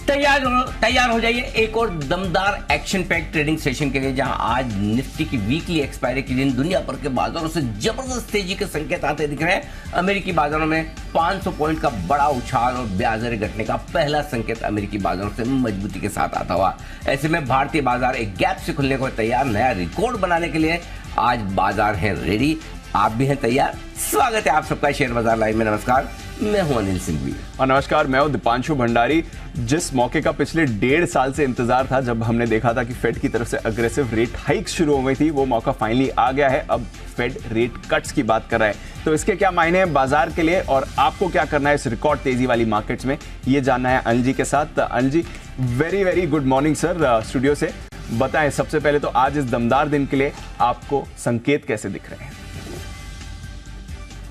तैयार हो जाइए एक और दमदार एक्शन पैक ट्रेडिंग सेशन के लिए, जहां आज निफ्टी की वीकली एक्सपायरी के दिन दुनिया भर के बाजारों से जबरदस्त तेजी के संकेत आते दिख रहे हैं। अमेरिकी बाजारों में 500 पॉइंट का बड़ा उछाल और ब्याज दरें घटने का पहला संकेत अमेरिकी बाजारों से मजबूती के साथ आता हुआ। ऐसे में भारतीय बाजार एक गैप से खुलने को तैयार, नया रिकॉर्ड बनाने के लिए आज बाजार है रेडी। आप भी हैं तैयार? स्वागत है आप सबका शेयर बाजार लाइव में। नमस्कार, मैं हूं अनिल सिंघवी और नमस्कार, मैं हूं दीपांशु भंडारी। जिस मौके का पिछले 1.5 साल से इंतजार था, जब हमने देखा था कि फेड की तरफ से अग्रेसिव रेट हाइक शुरू हो गई थी, वो मौका फाइनली आ गया है। अब फेड रेट कट्स की बात कर रहा है, तो इसके क्या मायने हैं बाजार के लिए और आपको क्या करना है इस रिकॉर्ड तेजी वाली मार्केट्स में, ये जानना है अनिल जी के साथ। Anil ji, very good morning sir. Studio से बताएं सबसे पहले तो आज इस दमदार दिन के लिए आपको संकेत कैसे दिख रहे हैं?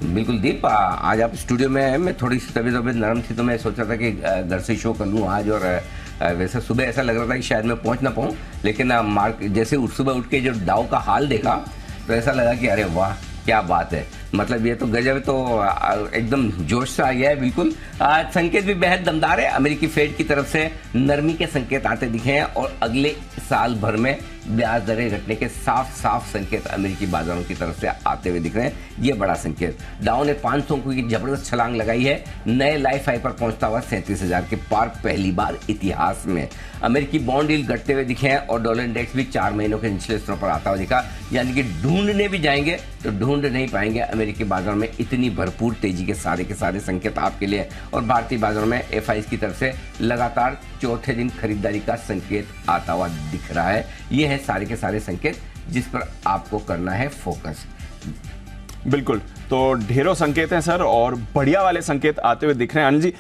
बिल्कुल दीप, आज आप स्टूडियो में हैं। मैं थोड़ी सी तबीयत नरम थी, तो मैं सोचा था कि घर से शो कर लूँ आज। और वैसे सुबह ऐसा लग रहा था कि शायद मैं पहुंच ना पाऊँ, लेकिन जैसे सुबह उठ के जो डाउ का हाल देखा तो ऐसा लगा कि अरे वाह क्या बात है, मतलब ये तो गजब, तो एकदम जोश से आ गया है। बिल्कुल संकेत भी बेहद दमदार है। अमेरिकी फेड की तरफ से नरमी के संकेत आते दिखे हैं और अगले साल भर में ब्याज दरें घटने के साफ संकेत अमेरिकी बाजारों की तरफ से आते हुए दिख रहे हैं। ये बड़ा संकेत। डाउ ने 500 की जबरदस्त छलांग लगाई है, नए लाइफ हाई पर पहुंचता हुआ 37,000 के पार पहली बार इतिहास में। अमेरिकी बॉन्ड यील्ड घटते हुए दिखे हैं और डॉलर इंडेक्स भी 4 महीनों के निचले स्तरों पर आता हुआ दिखा। यानी कि ढूंढने भी जाएंगे तो ढूंढ नहीं पाएंगे अमेरिकी बाजार में इतनी भरपूर तेजी के सारे संकेत आपके लिए। और भारतीय बाजारों में एफआईज की तरफ से लगातार चौथे दिन खरीदारी का संकेत आता हुआ दिख रहा है। ये है सारे के सारे संकेत जिस पर आपको करना है फोकस। बिल्कुल, तो ढेरों संकेत हैं सर और बढ़िया वाले संकेत आते हुए दिख रहे हैं। अनिल जी,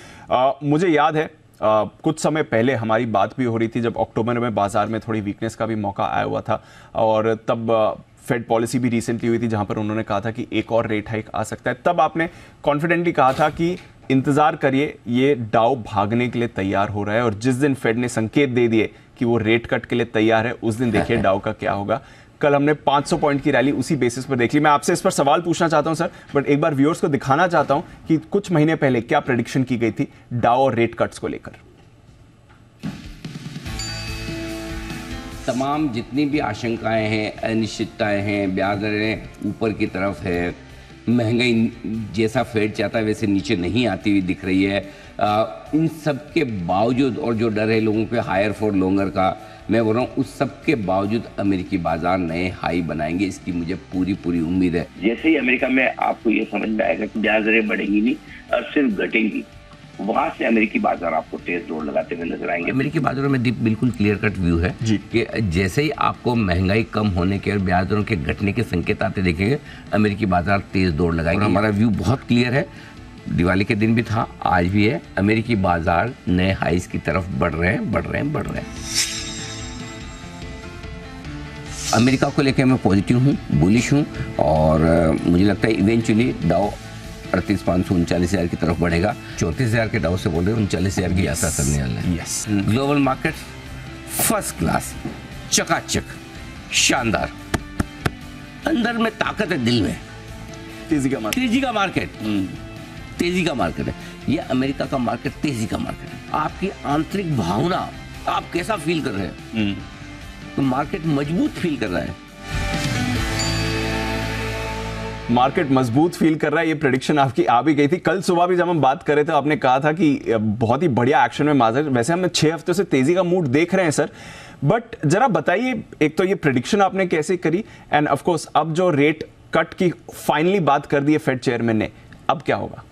मुझे याद है कुछ समय पहले हमारी बात भी हो रही थी, जब अक्टूबर में बाजार में थोड़ी वीकनेस का भी मौका आया हुआ था, और तब फेड पॉलिसी भी रिसेंटली हुई थी जहां पर उन्होंने कहा था कि एक और रेट हाइक आ सकता है। तब आपने कॉन्फिडेंटली कहा था कि इंतजार करिए, ये डाउ भागने के लिए तैयार हो रहा है। और जिस दिन फेड ने संकेत दे दिए कि वो रेट कट के लिए तैयार है, उस दिन देखिए डाउ का क्या होगा। कल हमने 500 पॉइंट की रैली उसी बेसिस पर देख ली। मैं आपसे इस पर सवाल पूछना चाहता हूं सर, बट एक बार व्यूअर्स को दिखाना चाहता हूं कि कुछ महीने पहले क्या प्रेडिक्शन की गई थी डाउ और रेट कट्स को लेकर। तमाम जितनी भी आशंकाएं हैं, अनिश्चितताएं हैं, ब्याज दरें ऊपर की तरफ है, महंगाई जैसा फेड चाहता है वैसे नीचे नहीं आती हुई दिख रही है। इन सब के बावजूद, और जो डर है लोगों के हायर फॉर लॉन्गर का, मैं बोल रहा हूँ उस सब के बावजूद अमेरिकी बाजार नए हाई बनाएंगे, इसकी मुझे पूरी उम्मीद है। जैसे ही अमेरिका में आपको ये समझ में आएगा कि ब्याज दरें बढ़ेंगी नहीं और सिर्फ घटेंगी, वहां से अमेरिकी बाजार आपको तेज दौड़ लगाते हुए नजर आएंगे। अमेरिकी बाजारों में बिल्कुल क्लियर कट व्यू है कि जैसे ही आपको महंगाई कम होने के और ब्याज दरों के घटने के संकेत आते देखेंगे, अमेरिकी बाजार तेज दौड़ लगाएंगे। हमारा व्यू बहुत क्लियर है, दिवाली के दिन भी था, आज भी है। अमेरिकी बाजार नए हाइस की तरफ बढ़ रहे हैं। अमेरिका को लेकर मैं पॉजिटिव हूँ, बुलिश हूँ, और मुझे लगता है इवेंचुअली डाउ 38,539 की तरफ बढ़ेगा। 34,000 के डाउ से बोल रहे हैं 39,000 की यात्रा करने वाले हैं। Yes, global market first class, चकाचक, शानदार, अंदर में ताकत है, दिल में तेजी का मार्केट है। ये अमेरिका का मार्केट तेजी का मार्केट है। आपकी आंतरिक भावना, आप कैसा फील कर रहे हैं, तो मार्केट मजबूत फील कर रहा है। मार्केट मजबूत फील कर रहा है, ये प्रेडिक्शन आपकी आ भी गई थी। कल सुबह भी जब हम बात कर रहे थे, आपने कहा था कि बहुत ही बढ़िया एक्शन में मार्केट। वैसे हमने 6 हफ्तों से तेजी का मूड देख रहे हैं सर, बट जरा बताइए, एक तो ये प्रेडिक्शन आपने कैसे करी, एंड ऑफ कोर्स अब जो रेट कट की फाइनली बात कर दी है फेड चेयरमैन ने, अब क्या होगा?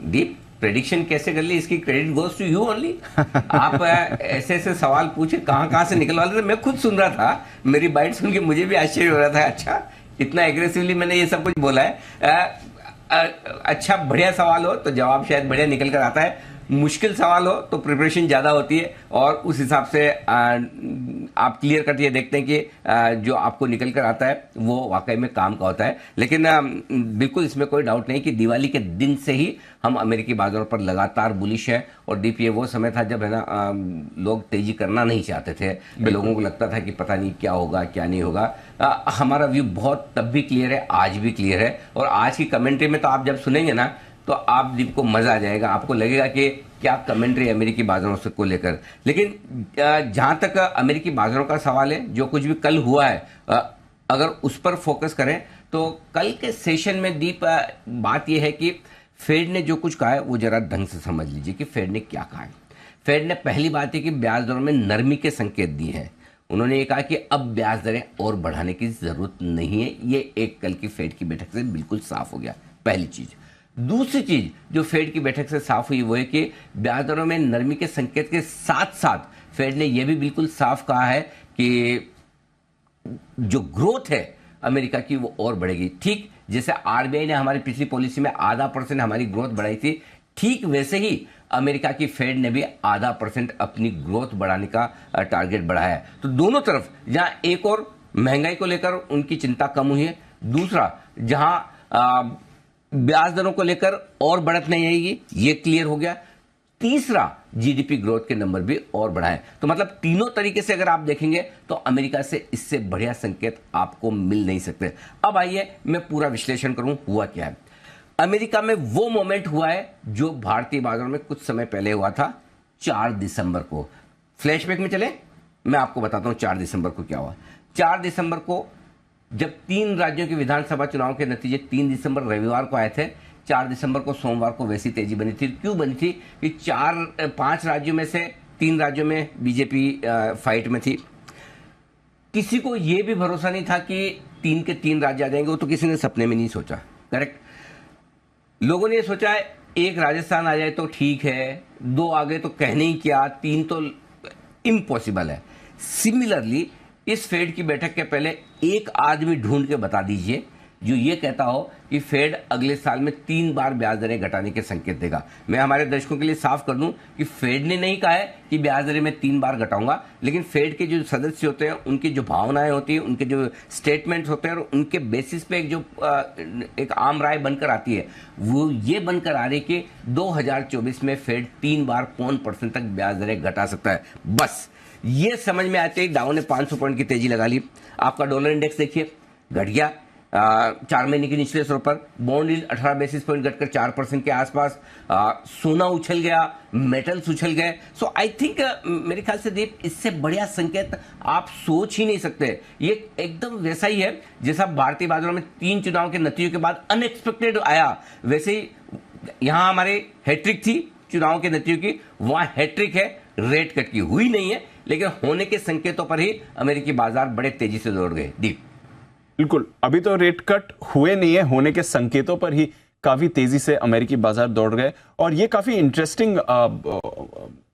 दीप, प्रेडिक्शन कैसे कर ली, इसकी credit goes to you only. आप ऐसे सवाल पूछे, कहां से निकलवा रहे थे, मैं खुद सुन रहा था, मेरी बाइट सुन के मुझे भी आश्चर्य हो रहा था। अच्छा, इतना एग्रेसिवली मैंने ये सब कुछ बोला है। अच्छा, बढ़िया सवाल हो तो जवाब शायद बढ़िया निकल कर आता है, मुश्किल सवाल हो तो प्रिपरेशन ज़्यादा होती है, और उस हिसाब से आप क्लियर कट ये देखते हैं कि जो आपको निकल कर आता है वो वाकई में काम का होता है। लेकिन बिल्कुल इसमें कोई डाउट नहीं कि दिवाली के दिन से ही हम अमेरिकी बाजारों पर लगातार बुलिश हैं। और डीप, ये वो समय था जब है ना लोग तेजी करना नहीं चाहते थे, लोगों को लगता था कि पता नहीं क्या होगा क्या नहीं होगा। हमारा व्यू बहुत तब भी क्लियर है, आज भी क्लियर है। और आज की कमेंट्री में तो आप जब सुनेंगे ना, तो तो आप दीप को मजा आ जाएगा, आपको लगेगा कि क्या कमेंट्री अमेरिकी बाजारों से को लेकर। लेकिन जहां तक अमेरिकी बाजारों का सवाल है, जो कुछ भी कल हुआ है, अगर उस पर फोकस करें तो कल के सेशन में दीप बात यह है कि फेड ने जो कुछ कहा है वो जरा ढंग से समझ लीजिए कि फेड ने क्या कहा है। फेड ने पहली बात है कि ब्याज दरों में नरमी के संकेत दिए हैं। उन्होंने ये कहा कि अब ब्याज दरें और बढ़ाने की जरूरत नहीं है। ये एक कल की फेड की बैठक से बिल्कुल साफ हो गया, पहली चीज। दूसरी चीज जो फेड की बैठक से साफ हुई वो है कि ब्याज दरों में नरमी के संकेत के साथ साथ फेड ने यह भी बिल्कुल साफ कहा है कि जो ग्रोथ है अमेरिका की वो और बढ़ेगी। ठीक जैसे आरबीआई ने हमारी पिछली पॉलिसी में 0.5% हमारी ग्रोथ बढ़ाई थी, ठीक वैसे ही अमेरिका की फेड ने भी 0.5% अपनी ग्रोथ बढ़ाने का टारगेट बढ़ाया है। तो दोनों तरफ, जहां एक और महंगाई को लेकर उनकी चिंता कम हुई है, दूसरा जहां ब्याज दरों को लेकर और बढ़त नहीं आएगी, ये क्लियर हो गया, तीसरा जीडीपी ग्रोथ के नंबर भी और बढ़ाए। तो मतलब तीनों तरीके से अगर आप देखेंगे तो अमेरिका से इससे बढ़िया संकेत आपको मिल नहीं सकते। अब आइए मैं पूरा विश्लेषण करूं, हुआ क्या है। अमेरिका में वो मोमेंट हुआ है जो भारतीय बाजारों में कुछ समय पहले हुआ था, 4 दिसंबर को। फ्लैशबैक में चले, मैं आपको बताता हूं 4 दिसंबर को क्या हुआ। 4 दिसंबर को जब 3 राज्यों के विधानसभा चुनाव के नतीजे 3 दिसंबर रविवार को आए थे, 4 दिसंबर को सोमवार को वैसी तेजी बनी थी। क्यों बनी थी कि 5 राज्यों में से 3 राज्यों में बीजेपी फाइट में थी। किसी को यह भी भरोसा नहीं था कि 3 के 3 राज्य आ जाएंगे, वो तो किसी ने सपने में नहीं सोचा। करेक्ट। लोगों ने सोचा एक राजस्थान आ जाए तो ठीक है, 2 आ गए तो कहने ही क्या, 3 तो इम्पॉसिबल है। सिमिलरली इस फेड की बैठक के पहले एक आदमी ढूंढ के बता दीजिए जो ये कहता हो कि फेड अगले साल में 3 बार ब्याज दरें घटाने के संकेत देगा। मैं हमारे दर्शकों के लिए साफ कर दूं कि फेड ने नहीं कहा है कि ब्याज दरें मैं 3 बार घटाऊंगा, लेकिन फेड के जो सदस्य होते हैं उनकी जो भावनाएं होती हैं, उनके जो स्टेटमेंट्स होते हैं और उनके बेसिस पे एक आम राय बनकर आती है, वो ये बनकर आ रही कि 2024 में फेड 3 बार 0.5% तक ब्याज दरें घटा सकता है। बस ये समझ में आते ही डाउ ने 500 पॉइंट की तेजी लगा ली। आपका डॉलर इंडेक्स देखिए घट गया 4 महीने के निचले स्तर पर। बॉन्ड यील्ड 18 बेसिस पॉइंट घटकर 4% के आसपास। सोना उछल गया, मेटल्स उछल गए। सो आई थिंक मेरे ख्याल से दीप, इससे बढ़िया संकेत आप सोच ही नहीं सकते। ये एकदम वैसा ही है जैसा भारतीय बाजारों में 3 चुनाव के नतीजों के बाद अनएक्सपेक्टेड आया, वैसे ही यहां हमारे हैट्रिक थी चुनाव के नतीजों की, वहां हैट्रिक है रेट कट की। हुई नहीं है, लेकिन होने के संकेतों पर ही अमेरिकी बाजार बड़े तेजी से दौड़ गए। दीप बिल्कुल, अभी तो रेट कट हुए नहीं है, होने के संकेतों पर ही काफी तेजी से अमेरिकी बाजार दौड़ गए। और ये काफी इंटरेस्टिंग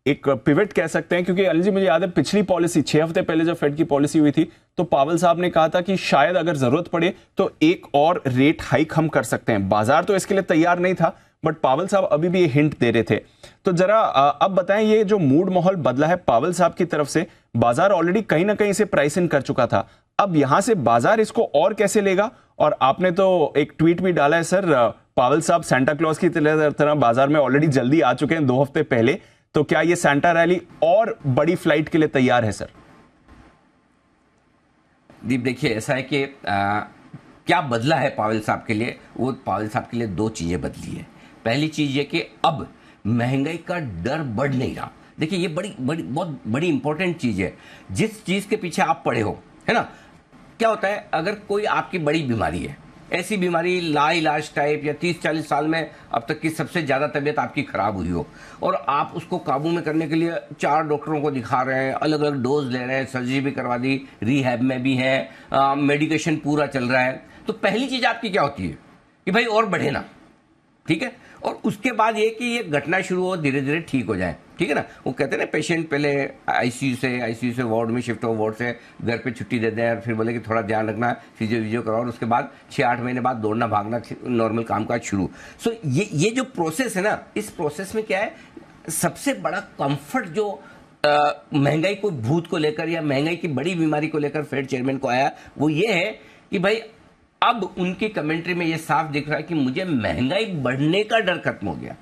एक पिवट कह सकते हैं, क्योंकि अनिल जी मुझे याद है पिछली पॉलिसी 6 हफ्ते पहले जब फेड की पॉलिसी हुई थी तो पावल साहब ने कहा था कि शायद अगर जरूरत पड़े तो एक और रेट हाइक हम कर सकते हैं। बाजार तो इसके लिए तैयार नहीं था, बट पावल साहब अभी भी ये हिंट दे रहे थे। तो जरा अब बताएं, ये जो मूड माहौल बदला है पावल साहब की तरफ से, बाजार ऑलरेडी कहीं ना कहीं इसे प्राइस इन कर चुका था, अब यहां से बाजार इसको और कैसे लेगा? और आपने तो एक ट्वीट भी डाला है सर, पावल साहब सेंटा क्लॉज की तरह बाजार में ऑलरेडी जल्दी आ चुके हैं 2 हफ्ते पहले, तो क्या ये सेंटा रैली और बड़ी फ्लाइट के लिए तैयार है सर? दीप देखिए, ऐसा है कि क्या बदला है पावेल साहब के लिए, वो पावेल साहब के लिए 2 चीजें बदली है। पहली चीज ये कि अब महंगाई का डर बढ़ नहीं रहा। देखिए ये बहुत बड़ी इंपॉर्टेंट चीज है। जिस चीज के पीछे आप पड़े हो, है ना, क्या होता है अगर कोई आपकी बड़ी बीमारी है, ऐसी बीमारी लाइलाज टाइप या 30-40 साल में अब तक की सबसे ज्यादा तबीयत आपकी खराब हुई हो और आप उसको काबू में करने के लिए 4 डॉक्टरों को दिखा रहे हैं, अलग अलग डोज ले रहे हैं, सर्जरी भी करवा दी, रिहैब में भी है, मेडिकेशन पूरा चल रहा है, तो पहली चीज आपकी क्या होती है कि भाई और बढ़े ना, ठीक है। और उसके बाद ये कि ये घटना शुरू हो, धीरे धीरे ठीक हो जाए, ठीक है ना। वो कहते हैं ना पेशेंट पहले आईसीयू से वार्ड में शिफ्ट हो, वार्ड से घर पे छुट्टी दे दें और फिर बोले कि थोड़ा ध्यान रखना, फिजियो कराओ, और उसके बाद 6-8 महीने बाद दौड़ना भागना नॉर्मल कामकाज शुरू। सो ये जो प्रोसेस है ना, इस प्रोसेस में क्या है, सबसे बड़ा कंफर्ट जो महंगाई को भूत को लेकर या महंगाई की बड़ी बीमारी को लेकर फेड चेयरमैन को आया, वो ये है कि भाई अब उनकी कमेंट्री में ये साफ दिख रहा है कि मुझे महंगाई बढ़ने का डर खत्म हो गया।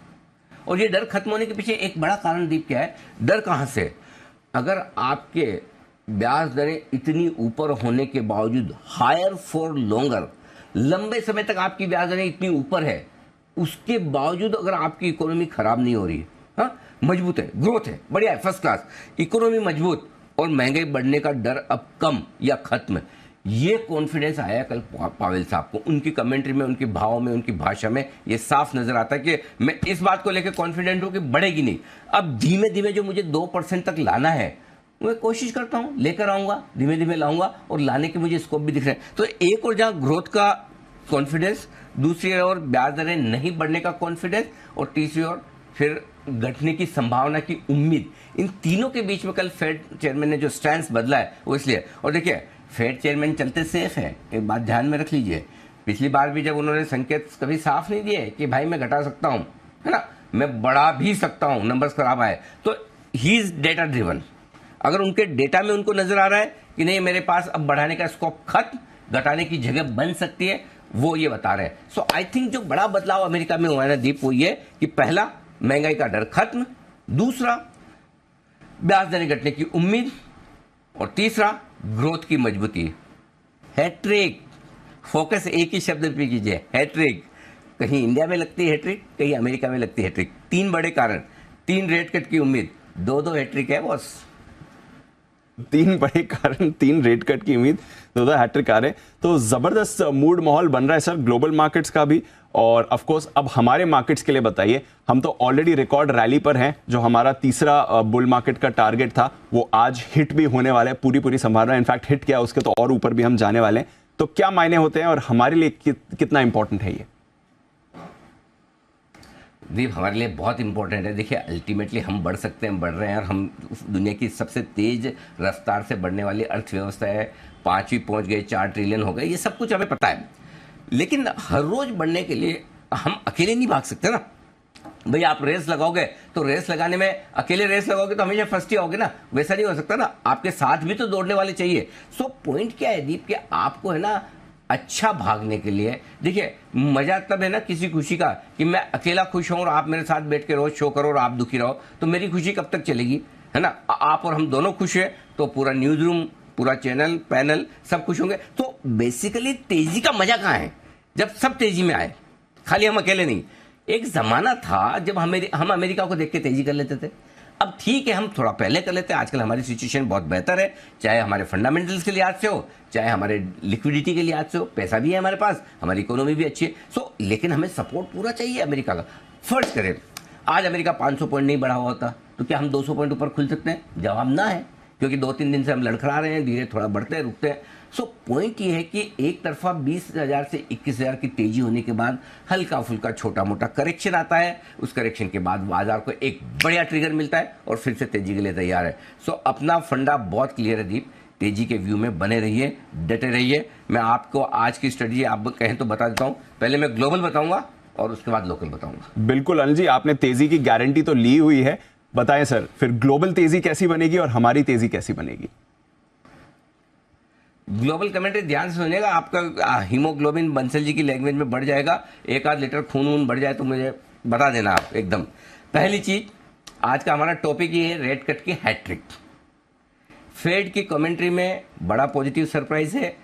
और ये डर खत्म होने के पीछे एक बड़ा कारण दीप क्या है, डर कहां से? अगर आपके ब्याज दरें इतनी ऊपर होने के बावजूद हायर फॉर लॉन्गर, लंबे समय तक आपकी ब्याज दरें इतनी ऊपर है, उसके बावजूद अगर आपकी इकोनॉमी खराब नहीं हो रही है, हाँ मजबूत है, ग्रोथ है, बढ़िया है, फर्स्ट क्लास, इकोनॉमी मजबूत और महंगाई बढ़ने का डर अब कम या खत्म, ये कॉन्फिडेंस आया कल पावेल साहब को। उनकी कमेंट्री में, उनके भाव में, उनकी भाषा में ये साफ नजर आता है कि मैं इस बात को लेकर कॉन्फिडेंट हूं कि बढ़ेगी नहीं। अब धीमे धीमे जो मुझे 2% तक लाना है मैं कोशिश करता हूं, लेकर आऊंगा, धीमे धीमे लाऊंगा और लाने के मुझे स्कोप भी दिख रहे हैं। तो एक और जहां ग्रोथ का कॉन्फिडेंस, दूसरी ओर ब्याज दरें नहीं बढ़ने का कॉन्फिडेंस और तीसरी ओर फिर घटने की संभावना की उम्मीद, इन तीनों के बीच में कल फेड चेयरमैन ने जो स्टैंड बदला है वो इसलिए। और देखिए फेड चेयरमैन चलते सेफ है, एक बात ध्यान में रख लीजिए, पिछली बार भी जब उन्होंने संकेत कभी साफ नहीं दिए कि भाई मैं घटा सकता हूं, है ना, मैं बढ़ा भी सकता हूं, नंबर्स खराब आए, तो ही इज डेटा ड्रिवन। अगर उनके डेटा में उनको नजर आ रहा है कि नहीं मेरे पास अब बढ़ाने का स्कोप खत्म, घटाने की जगह बन सकती है, वो ये बता रहे हैं। सो आई थिंक जो बड़ा बदलाव अमेरिका में हुआ है ना दीप, वो ये कि पहला महंगाई का डर खत्म, दूसरा ब्याज दरें घटने की उम्मीद और तीसरा ग्रोथ की मजबूती। हैट्रिक, फोकस एक ही शब्द पे कीजिए, हैट्रिक। कहीं इंडिया में लगती है हैट्रिक, कहीं अमेरिका में लगती है हैट्रिक। 3 बड़े कारण, 3 रेट कट की उम्मीद, 2 हैट्रिक है बॉस। 3 बड़े कारण, 3 रेट कट की उम्मीद, 2 हैट्रिक आ रहे। तो जबरदस्त मूड माहौल बन रहा है सर ग्लोबल मार्केट्स का भी, और ऑफ कोर्स अब हमारे मार्केट्स के लिए बताइए। हम तो ऑलरेडी रिकॉर्ड रैली पर हैं, जो हमारा तीसरा बुल मार्केट का टारगेट था वो आज हिट भी होने वाला है, पूरी संभावना, इनफैक्ट हिट किया उसके तो और ऊपर भी हम जाने वाले हैं। तो क्या मायने होते हैं और हमारे लिए कितना इंपॉर्टेंट है ये? दीप हमारे लिए बहुत इंपॉर्टेंट है। देखिए अल्टीमेटली हम बढ़ सकते हैं, बढ़ रहे हैं, और हम दुनिया की सबसे तेज रफ्तार से बढ़ने वाली अर्थव्यवस्था है, 5वीं पहुंच गए, 4 ट्रिलियन हो गए, ये सब कुछ हमें पता है। लेकिन हर रोज बढ़ने के लिए हम अकेले नहीं भाग सकते ना भाई। आप रेस लगाओगे तो रेस लगाने में अकेले रेस लगाओगे तो हमेशा फर्स्ट ही आओगे ना, वैसा नहीं हो सकता ना, आपके साथ भी तो दौड़ने वाले चाहिए। सो पॉइंट क्या है दीप, कि आपको है ना अच्छा भागने के लिए, देखिए मजा तब है ना किसी खुशी का कि मैं अकेला खुश हूं और आप मेरे साथ बैठ के रोज शो करो और आप दुखी रहो, तो मेरी खुशी कब तक चलेगी, है ना। आप और हम दोनों खुश हैं तो पूरा न्यूज रूम, पूरा चैनल, पैनल सब खुश होंगे। तो बेसिकली तेजी का मजा कहाँ है, जब सब तेजी में आए, खाली हम अकेले नहीं। एक जमाना था जब हम अमेरिका को देख के तेजी कर लेते थे, अब ठीक है हम थोड़ा पहले कर लेते हैं। आजकल हमारी सिचुएशन बहुत बेहतर है, चाहे हमारे फंडामेंटल्स के लिहाज से हो, चाहे हमारे लिक्विडिटी के लिहाज से हो, पैसा भी है हमारे पास, हमारी इकोनॉमी भी अच्छी है। सो लेकिन हमें सपोर्ट पूरा चाहिए अमेरिका का। फर्ज करें आज अमेरिका 500 पॉइंट नहीं बढ़ा हुआ होता तो क्या हम 200 पॉइंट ऊपर खुल सकते हैं? जवाब ना है, क्योंकि 2-3 दिन से हम लड़खड़ा रहे हैं, धीरे थोड़ा बढ़ते हैं, रुकते हैं। सो पॉइंट ये है कि एक तरफा 20,000 से 21,000 की तेजी होने के बाद हल्का फुल्का छोटा मोटा करेक्शन आता है, उस करेक्शन के बाद बाजार को एक बढ़िया ट्रिगर मिलता है और फिर से तेजी के लिए तैयार है। सो अपना फंडा बहुत क्लियर है दीप, तेजी के व्यू में बने रहिए, डटे रहिए। मैं आपको आज की स्ट्रेटजी आप कहें तो बता देता हूं, पहले मैं ग्लोबल बताऊंगा और उसके बाद लोकल बताऊंगा। बिल्कुल अनिल जी, आपने तेजी की गारंटी तो ली हुई है, बताएं सर फिर ग्लोबल तेजी कैसी बनेगी और हमारी तेजी कैसी बनेगी? ग्लोबल कमेंट्री ध्यान से सुनिएगा, आपका हीमोग्लोबिन बंसल जी की लैंग्वेज में बढ़ जाएगा, 1 लीटर खून बढ़ जाए तो मुझे बता देना आप एकदम। पहली चीज, आज का हमारा टॉपिक ये है रेट कट की हैट्रिक। फेड की कमेंट्री में बड़ा पॉजिटिव सरप्राइज है।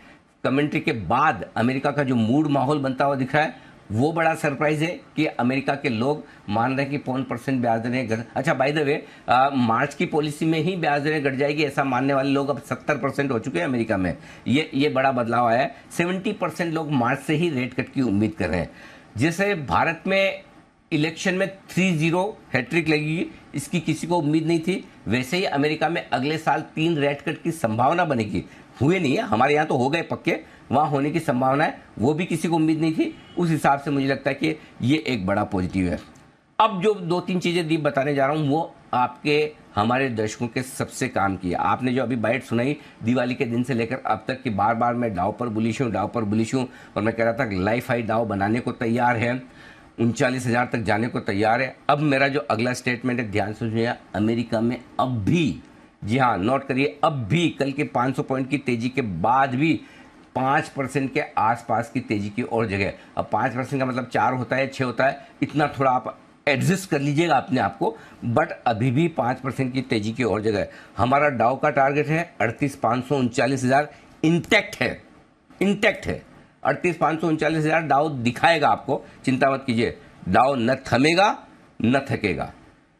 कमेंट्री के बाद अमेरिका का जो मूड माहौल बनता हुआ दिख रहा है वो बड़ा सरप्राइज है कि अमेरिका के लोग मान रहे हैं कि 0.5% ब्याज दरें घट। अच्छा बाय द वे, मार्च की पॉलिसी में ही ब्याज दरें घट जाएगी ऐसा मानने वाले लोग अब 70% हो चुके हैं अमेरिका में। ये बड़ा बदलाव आया है। 70% लोग मार्च से ही रेट कट की उम्मीद कर रहे हैं। जैसे भारत में इलेक्शन में 3-0 हैट्रिक लगेगी, इसकी किसी को उम्मीद नहीं थी, वैसे ही अमेरिका में अगले साल 3 रेट कट की संभावना बनेगी। हुए नहीं है, हमारे यहाँ तो हो गए पक्के, वहाँ होने की संभावना है, वो भी किसी को उम्मीद नहीं थी। उस हिसाब से मुझे लगता है कि ये एक बड़ा पॉजिटिव है। अब जो 2-3 चीज़ें दीप बताने जा रहा हूँ वो आपके हमारे दर्शकों के सबसे काम की है। आपने जो अभी बाइट सुनाई दिवाली के दिन से लेकर अब तक कि बार बार मैं डाउ पर बुलिश हूँ, डाउ पर बुलिश हूँ, और मैं कह रहा था कि लाइफ हाई डाउ बनाने को तैयार है, 39,000 तक जाने को तैयार है। अब मेरा जो अगला स्टेटमेंट है ध्यान से सुनिए, अमेरिका में अब भी, जी हाँ नोट करिए, अब भी कल के 500 पॉइंट की तेजी के बाद भी 5% के आसपास की तेजी की और जगह। अब 5% का मतलब 4 होता है, 6 होता है, इतना थोड़ा आप एडजस्ट कर लीजिएगा अपने आप को, बट अभी भी 5% की तेजी की और जगह है। हमारा डाउ का टारगेट है 38,500 39,000 इंटैक्ट है 38,500 39,000 डाउ दिखाएगा आपको, चिंता मत कीजिए। डाउ न थमेगा न थकेगा।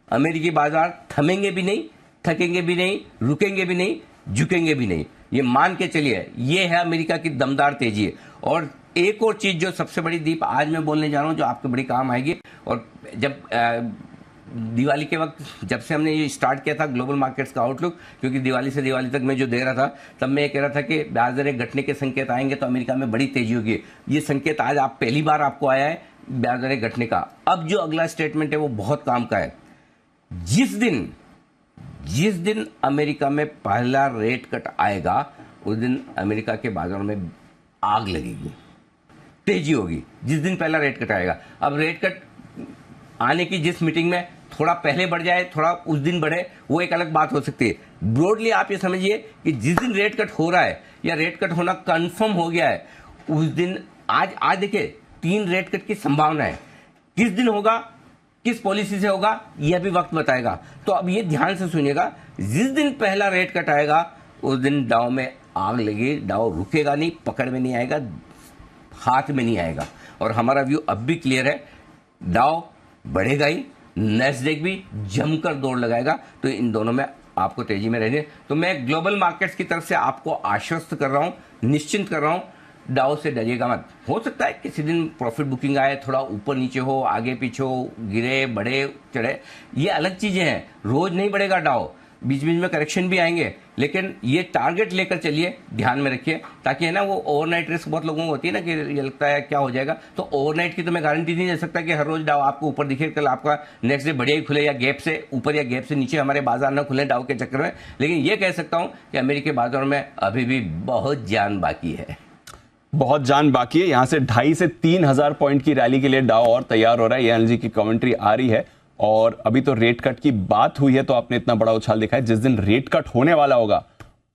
अमेरिकी बाजार थमेंगे भी नहीं, थकेंगे भी नहीं, रुकेंगे भी नहीं, झुकेंगे भी नहीं। ये मान के चलिए, ये है अमेरिका की दमदार तेजी। और एक और चीज जो सबसे बड़ी दीप आज मैं बोलने जा रहा हूं, जो आपके बड़ी काम आएगी। और जब दिवाली के वक्त जब से हमने ये स्टार्ट किया था ग्लोबल मार्केट्स का आउटलुक, क्योंकि दिवाली से दिवाली तक मैं जो दे रहा था, तब मैं ये कह रहा था कि ब्याज दरें घटने के संकेत आएंगे तो अमेरिका में बड़ी तेजी होगी। ये संकेत आज आप पहली बार आपको आया है ब्याज दरें घटने का। अब जो अगला स्टेटमेंट है वो बहुत काम का है। जिस दिन अमेरिका में पहला रेट कट आएगा, उस दिन अमेरिका के बाजारों में आग लगेगी, तेजी होगी। जिस दिन पहला रेट कट आएगा। अब रेट कट आने की जिस मीटिंग में थोड़ा पहले बढ़ जाए, थोड़ा उस दिन बढ़े, वो एक अलग बात हो सकती है। ब्रॉडली आप ये समझिए कि जिस दिन रेट कट हो रहा है या रेट कट होना कंफर्म हो गया है, उस दिन आज देखिए 3 रेट कट की संभावना है। किस दिन होगा, किस पॉलिसी से होगा, यह भी वक्त बताएगा। तो अब ये ध्यान से सुनिएगा, जिस दिन पहला रेट कट आएगा उस दिन डाउ में आग लगी। डाउ रुकेगा नहीं, पकड़ में नहीं आएगा, हाथ में नहीं आएगा। और हमारा व्यू अब भी क्लियर है, डाउ बढ़ेगा ही, नैस्डैक भी जमकर दौड़ लगाएगा। तो इन दोनों में आपको तेजी में रहने। तो मैं ग्लोबल मार्केट्स की तरफ से आपको आश्वस्त कर रहा हूं, निश्चिंत कर रहा हूं, डाउ से डरिएगा मत। हो सकता है किसी दिन प्रॉफिट बुकिंग आए, थोड़ा ऊपर नीचे हो, आगे पीछे हो, गिरे, बढ़े, चढ़े, ये अलग चीजें हैं। रोज नहीं बढ़ेगा डाउ, बीच बीच में करेक्शन भी आएंगे, लेकिन ये टारगेट लेकर चलिए, ध्यान में रखिए, ताकि है ना वो ओवरनाइट रिस्क बहुत लोगों को होती है ना कि ये लगता है क्या हो जाएगा। तो ओवरनाइट की तो मैं गारंटी नहीं दे सकता कि हर रोज डाउ आपको ऊपर दिखे, कल आपका नेक्स्ट डे बढ़िया ही खुले या गैप से ऊपर या गैप से नीचे हमारे बाजार ना खुले डाउ के चक्कर में। लेकिन ये कह सकता हूं कि अमेरिकी बाजार में अभी भी बहुत जान बाकी है, बहुत जान बाकी है। यहां से 2,500 से 3,000 पॉइंट की रैली के लिए डाउ और तैयार हो रहा है। ये अनिल जी की कमेंट्री आ रही है। और अभी तो रेट कट की बात हुई है तो आपने इतना बड़ा उछाल दिखा है। जिस दिन रेट कट होने वाला होगा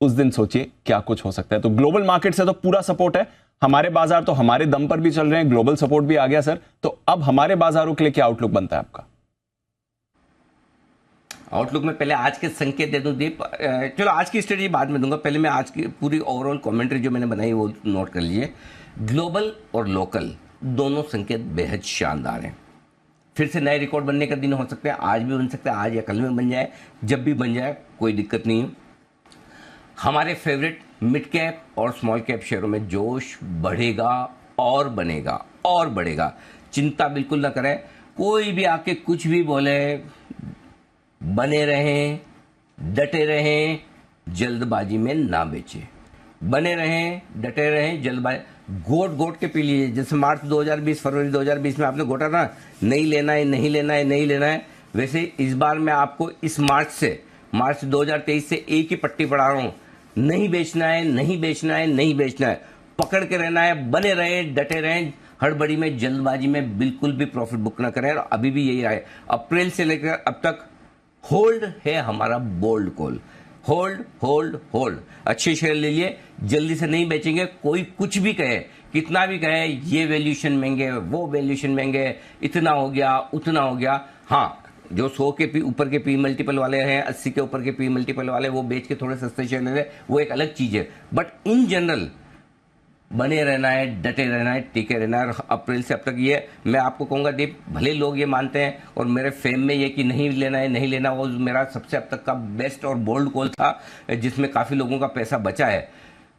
उस दिन सोचिए क्या कुछ हो सकता है। तो ग्लोबल मार्केट से तो पूरा सपोर्ट है। हमारे बाजार तो हमारे दम पर भी चल रहे हैं, ग्लोबल सपोर्ट भी आ गया सर। तो अब हमारे बाजारों के लिए क्या आउटलुक बनता है आपका? आउटलुक में पहले आज के संकेत दे दूं दीप। चलो आज की स्ट्रेटेजी बाद में दूंगा, पहले मैं आज की पूरी ओवरऑल कमेंट्री जो मैंने बनाई वो नोट कर लीजिए। ग्लोबल और लोकल दोनों संकेत बेहद शानदार हैं। फिर से नए रिकॉर्ड बनने का दिन हो सकता है, आज भी बन सकता है, आज या कल में बन जाए, जब भी बन जाए कोई दिक्कत नहीं है। हमारे फेवरेट मिड कैप और स्मॉल कैप शेयरों में जोश बढ़ेगा और बनेगा और बढ़ेगा। चिंता बिल्कुल ना करें, कोई भी आके कुछ भी बोले, बने रहें, डटे रहें, जल्दबाजी में ना बेचे। बने रहें, डटे रहें, जल्दबाजी गोट के पी लीजिए। जैसे मार्च 2020, फरवरी 2020 में आपने गोटा था, नहीं लेना है, नहीं लेना है, नहीं लेना है। वैसे इस बार मैं आपको इस मार्च 2023 से एक ही पट्टी पढ़ा रहा हूं, नहीं बेचना है, नहीं बेचना है, नहीं बेचना है, पकड़ के रहना है, बने रहे, डटे रहें, हड़बड़ी में, जल्दबाजी में बिल्कुल भी प्रॉफिट बुक ना करें। और अभी भी यही रहा है, अप्रैल से लेकर अब तक होल्ड है हमारा bold call, hold hold hold. अच्छे शेयर ले लिए, जल्दी से नहीं बेचेंगे। कोई कुछ भी कहे, कितना भी कहे, ये वैल्यूएशन महंगे, वो वैल्यूएशन महंगे, इतना हो गया, उतना हो गया। हाँ, जो 100 के ऊपर के पी मल्टीपल वाले हैं, 80 के ऊपर के पी मल्टीपल वाले, वो बेच के थोड़े सस्ते शेयर ले रहे, वो एक अलग चीज है। बट इन जनरल बने रहना है, डटे रहना है, टिके रहना है। और अप्रैल से अब तक ये मैं आपको कहूंगा दीप, भले लोग ये मानते हैं और मेरे फेम में ये कि नहीं लेना है, नहीं लेना, वो मेरा सबसे अब तक का बेस्ट और बोल्ड कॉल था, जिसमें काफी लोगों का पैसा बचा है।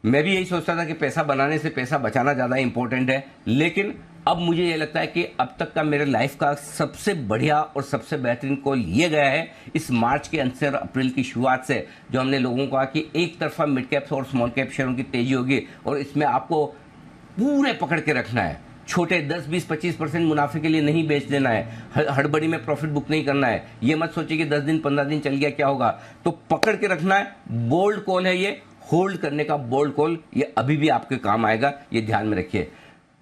मैं भी यही सोचता था कि पैसा बनाने से पैसा बचाना ज्यादा इंपॉर्टेंट है, लेकिन अब मुझे ये लगता है कि अब तक का मेरे लाइफ का सबसे बढ़िया और सबसे बेहतरीन कॉल ये गया है इस मार्च के अंत से और अप्रैल की शुरुआत से, जो हमने लोगों को कहा कि एक तरफा मिड कैप्स और स्मॉल कैप शेयरों की तेजी होगी और इसमें आपको पूरे पकड़ के रखना है। छोटे 10, 20, 25% मुनाफे के लिए नहीं बेच देना है, हड़बड़ी में प्रॉफिट बुक नहीं करना है। ये मत सोचिए कि 10 दिन 15 दिन चल गया क्या होगा, तो पकड़ के रखना है। बोल्ड कॉल है ये, होल्ड करने का बोल्ड कॉल, ये अभी भी आपके काम आएगा, ये ध्यान में रखिए।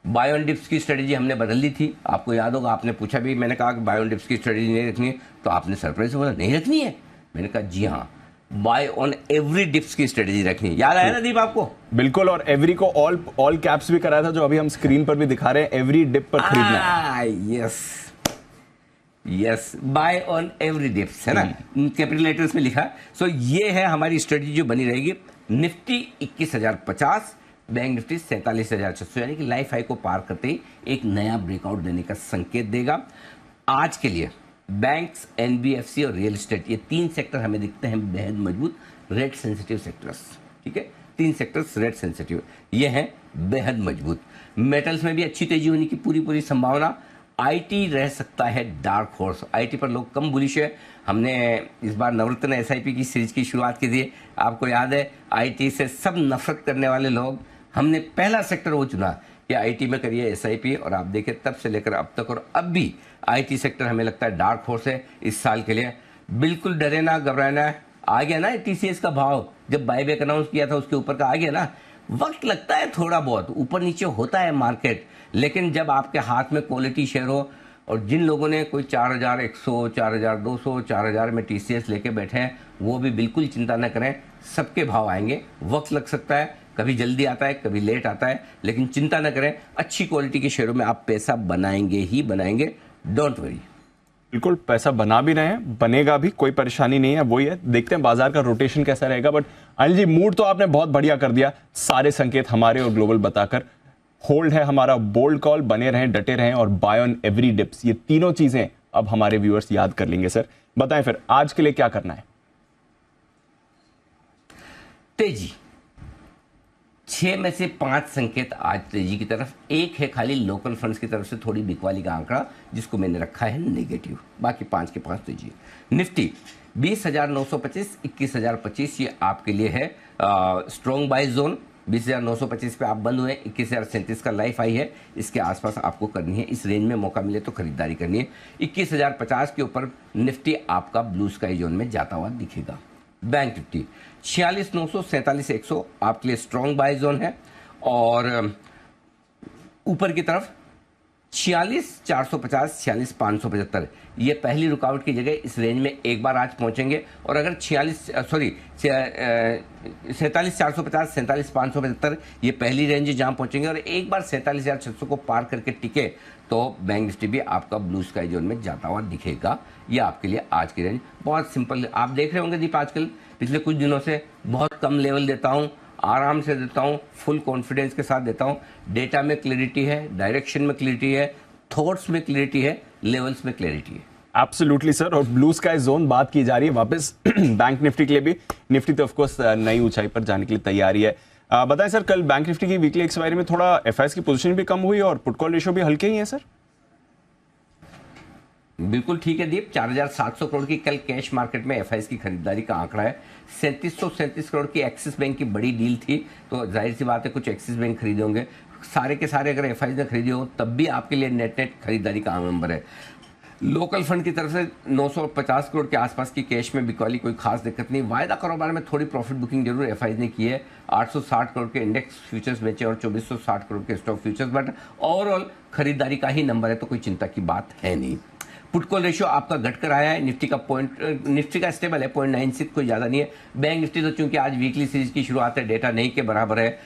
बाय ऑन डिप्स की स्ट्रेटेजी हमने बदल दी थी, आपको याद होगा, आपने पूछा भी, मैंने कहा कि बाय ऑन डिप्स की स्ट्रेटेजी नहीं रखनी है, तो आपने सरप्राइज से बोला नहीं रखनी है। मैंने कहा जी हाँ, बाय ऑन एवरी डिप्स की स्ट्रेटेजी रखनी है। याद आया ना दीप आपको? बिल्कुल, और एवरी को ऑल कैप्स भी कराया था, जो अभी हम स्क्रीन पर भी दिखा रहे हैं, एवरी डिप पर खरीदना है। Yes yes, buy on every dips है ना, कैपिटल लेटर्स में लिखा। सो ये है हमारी स्ट्रेटेजी जो बनी रहेगी। निफ्टी 21,050, बैंक निफ्टी 47,600 यानी कि लाइफ हाई को पार करते ही एक नया ब्रेकआउट देने का संकेत देगा। आज के लिए बैंक्स, एनबीएफसी और रियल एस्टेट, ये 3 सेक्टर हमें दिखते हैं बेहद मजबूत, रेट सेंसिटिव सेक्टर्स। ठीक है, 3 सेक्टर्स रेट सेंसिटिव, ये हैं बेहद मजबूत। मेटल्स में भी अच्छी तेजी होने की पूरी संभावना। आईटी रह सकता है डार्क हॉर्स, आईटी पर लोग कम बुलिश है। हमने इस बार नवरत्न एसआईपी की सीरीज की शुरुआत की थी, आपको याद है, आईटी से सब नफरत करने वाले लोग, हमने पहला सेक्टर वो चुना कि आईटी में करिए एसआईपी, और आप देखें तब से लेकर अब तक और अब भी आईटी सेक्टर हमें लगता है डार्क हॉर्स है इस साल के लिए। बिल्कुल डरे ना, घबराना। आ गया ना टीसीएस का भाव, जब बायबैक अनाउंस किया था उसके ऊपर का आ गया ना। वक्त लगता है थोड़ा बहुत, ऊपर नीचे होता है मार्केट, लेकिन जब आपके हाथ में क्वालिटी शेयर हो, और जिन लोगों ने कोई 4,100, 4,200, 4,000 में टीसीएस लेके बैठे हैं, वो भी बिल्कुल चिंता न करें, सबके भाव आएंगे। वक्त लग सकता है, कभी जल्दी आता है, कभी लेट आता है, लेकिन चिंता न करें, अच्छी क्वालिटी के शेयरों में आप पैसा बनाएंगे ही बनाएंगे, डोंट वरी। बिल्कुल, पैसा बना भी रहे हैं, बनेगा भी, कोई परेशानी नहीं है। वही है, देखते हैं बाजार का रोटेशन कैसा रहेगा। बट अनिल जी, मूड तो आपने बहुत बढ़िया कर दिया, सारे संकेत हमारे और ग्लोबल बताकर। होल्ड है हमारा बोल्ड कॉल, बने रहें, डटे रहें, और बाय ऑन एवरी डिप्स, ये तीनों चीजें अब हमारे व्यूअर्स याद कर लेंगे। सर बताएं फिर आज के लिए क्या करना है। तेजी, 6 में से 5 संकेत आज तेजी की तरफ, एक है खाली लोकल फंड्स की तरफ से थोड़ी बिकवाली का आंकड़ा, जिसको मैंने रखा है नेगेटिव, बाकी 5 के 5 तेजी। निफ्टी 20,925, 21,025, ये आपके लिए है स्ट्रॉन्ग बाय जोन। 20,925 पे आप बंद हुए, 21,037 का लाइफ हाई है, इसके आसपास आपको करनी है, इस रेंज में मौका मिले तो खरीदारी करनी है। 21,050 के ऊपर निफ्टी आपका ब्लू स्काई जोन में जाता हुआ दिखेगा। बैंक निफ्टी 46,900, 47,100 आपके लिए स्ट्रॉन्ग बाय जोन है, और ऊपर की तरफ 46,450, 46,575, ये पहली रुकावट की जगह इस रेंज में एक बार आज पहुंचेंगे। और अगर 47,450, 47,575 ये पहली रेंज जहां पहुंचेंगे, और एक बार 47,600 को पार करके टिके, तो बैंक निफ्टी भी आपका ब्लू स्काई जोन में जाता हुआ दिखेगा। ये आपके लिए आज की रेंज बहुत सिंपल। आप देख रहे होंगे दीप, आजकल पिछले कुछ दिनों से बहुत कम लेवल देता हूं, आराम से देता हूं, फुल कॉन्फिडेंस के साथ देता हूं। डेटा में क्लैरिटी है, डायरेक्शन में क्लैरिटी है, थॉट्स में क्लैरिटी है, लेवल्स में क्लैरिटी है। एब्सोल्युटली सर, और ब्लू स्काई जोन बात की जा रही है वापस बैंक निफ्टी के लिए भी। निफ्टी तो ऑफकोर्स नई ऊंचाई पर जाने के लिए तैयारी है। बताएं सर, कल बैंक निफ्टी की वीकली एक्सपायरी में थोड़ा एफआईएस की पोजीशन भी कम हुई और पुट कॉल रेशियो भी हल्के ही है सर। बिल्कुल ठीक है दीप, 4,700 करोड़ की कल कैश मार्केट में एफआईएस की खरीदारी का आंकड़ा है। 3737 करोड़ की एक्सिस बैंक की बड़ी डील थी, तो जाहिर सी बात है कुछ एक्सिस बैंक खरीदे होंगे। सारे के सारे अगर एफआईएस ने खरीदे हो तब भी आपके लिए नेट खरीदारी का नंबर है। लोकल फंड की तरफ से 950 करोड़ के आसपास की कैश में बिकवाली, कोई खास दिक्कत नहीं। वायदा कारोबार में थोड़ी प्रॉफिट बुकिंग जरूर एफआईएस ने की है। 860 करोड़ के इंडेक्स फ्यूचर्स बेचे और 2460 करोड़ के स्टॉक फ्यूचर्स, बट ओवरऑल खरीदारी का ही नंबर है, तो कोई चिंता की बात है नहीं। पुट कॉल रेशियो आपका घटकर आया है। निफ्टी का स्टेबल है 0.96, कोई ज़्यादा नहीं है। बैंक निफ्टी तो चूंकि आज वीकली सीरीज की शुरुआत है, डेटा नहीं के बराबर है,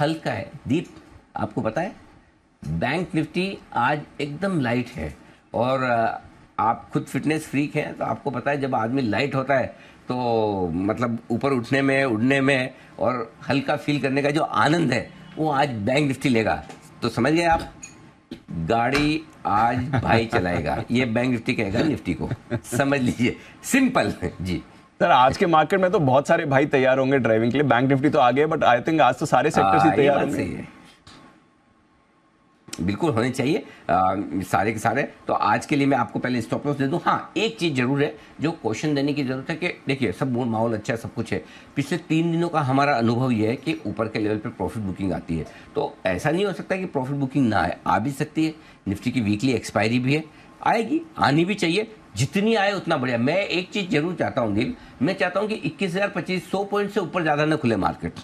हल्का है। दीप, आपको पता है बैंक निफ्टी आज एकदम लाइट है, और आप खुद फिटनेस फ्रीक हैं, तो आपको पता है जब आदमी लाइट होता है तो मतलब ऊपर उठने में, उड़ने में और हल्का फील करने का जो आनंद है, वो आज बैंक निफ्टी लेगा। तो समझ गए आप, गाड़ी आज भाई चलाएगा, ये बैंक निफ्टी कहेगा निफ्टी को, समझ लीजिए, सिंपल जी। सर आज के मार्केट में तो बहुत सारे भाई तैयार होंगे ड्राइविंग के लिए। बैंक निफ्टी तो आगे, बट आई थिंक आज तो सारे सेक्टर्स ही तैयार होंगे। बिल्कुल होने चाहिए सारे के सारे। तो आज के लिए मैं आपको पहले स्टॉप लॉस दे दूं। हाँ, एक चीज़ जरूर है जो क्वेश्चन देने की जरूरत है कि देखिए सब माहौल अच्छा है, सब कुछ है। पिछले 3 दिनों का हमारा अनुभव यह है कि ऊपर के लेवल पे प्रॉफिट बुकिंग आती है, तो ऐसा नहीं हो सकता कि प्रॉफिट बुकिंग ना आए, आ भी सकती है। निफ्टी की वीकली एक्सपायरी भी है, आएगी, आनी भी चाहिए, जितनी आए उतना बढ़िया। मैं एक चीज़ जरूर चाहता हूँ दिल, मैं चाहता हूँ कि 21,025 पॉइंट से ऊपर ज़्यादा ना खुले मार्केट।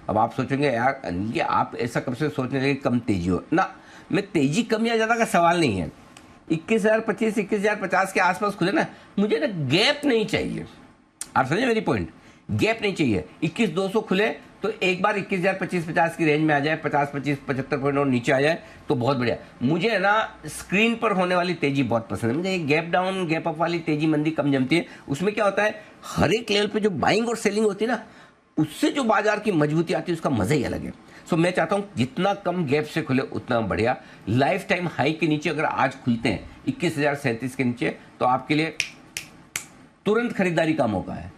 अब आप सोचेंगे यार ये आप ऐसा कब से सोचने लगे कम तेजी हो ना, मैं तेजी कम या ज़्यादा का सवाल नहीं है। 21,025, 21,050 के आसपास खुले ना, मुझे ना गैप नहीं चाहिए। आप समझे मेरी पॉइंट, गैप नहीं चाहिए। 21,200 खुले तो एक बार 21,025-50 की रेंज में आ जाए, 50, 25, 75 पॉइंट और नीचे आ जाए तो बहुत बढ़िया। मुझे है ना स्क्रीन पर होने वाली तेजी बहुत पसंद है। मुझे गैप डाउन गैप अप वाली तेजी मंदी कम जमती है। उसमें क्या होता है, हर एक लेवल पे जो बाइंग और सेलिंग होती है ना, उससे जो बाजार की मजबूती आती है उसका मजा ही अलग है। सो मैं चाहता हूं जितना कम गैप से खुले उतना बढ़िया। लाइफ टाइम हाई के नीचे अगर आज खुलते हैं 21,037 के नीचे, तो आपके लिए तुरंत खरीदारी का मौका है।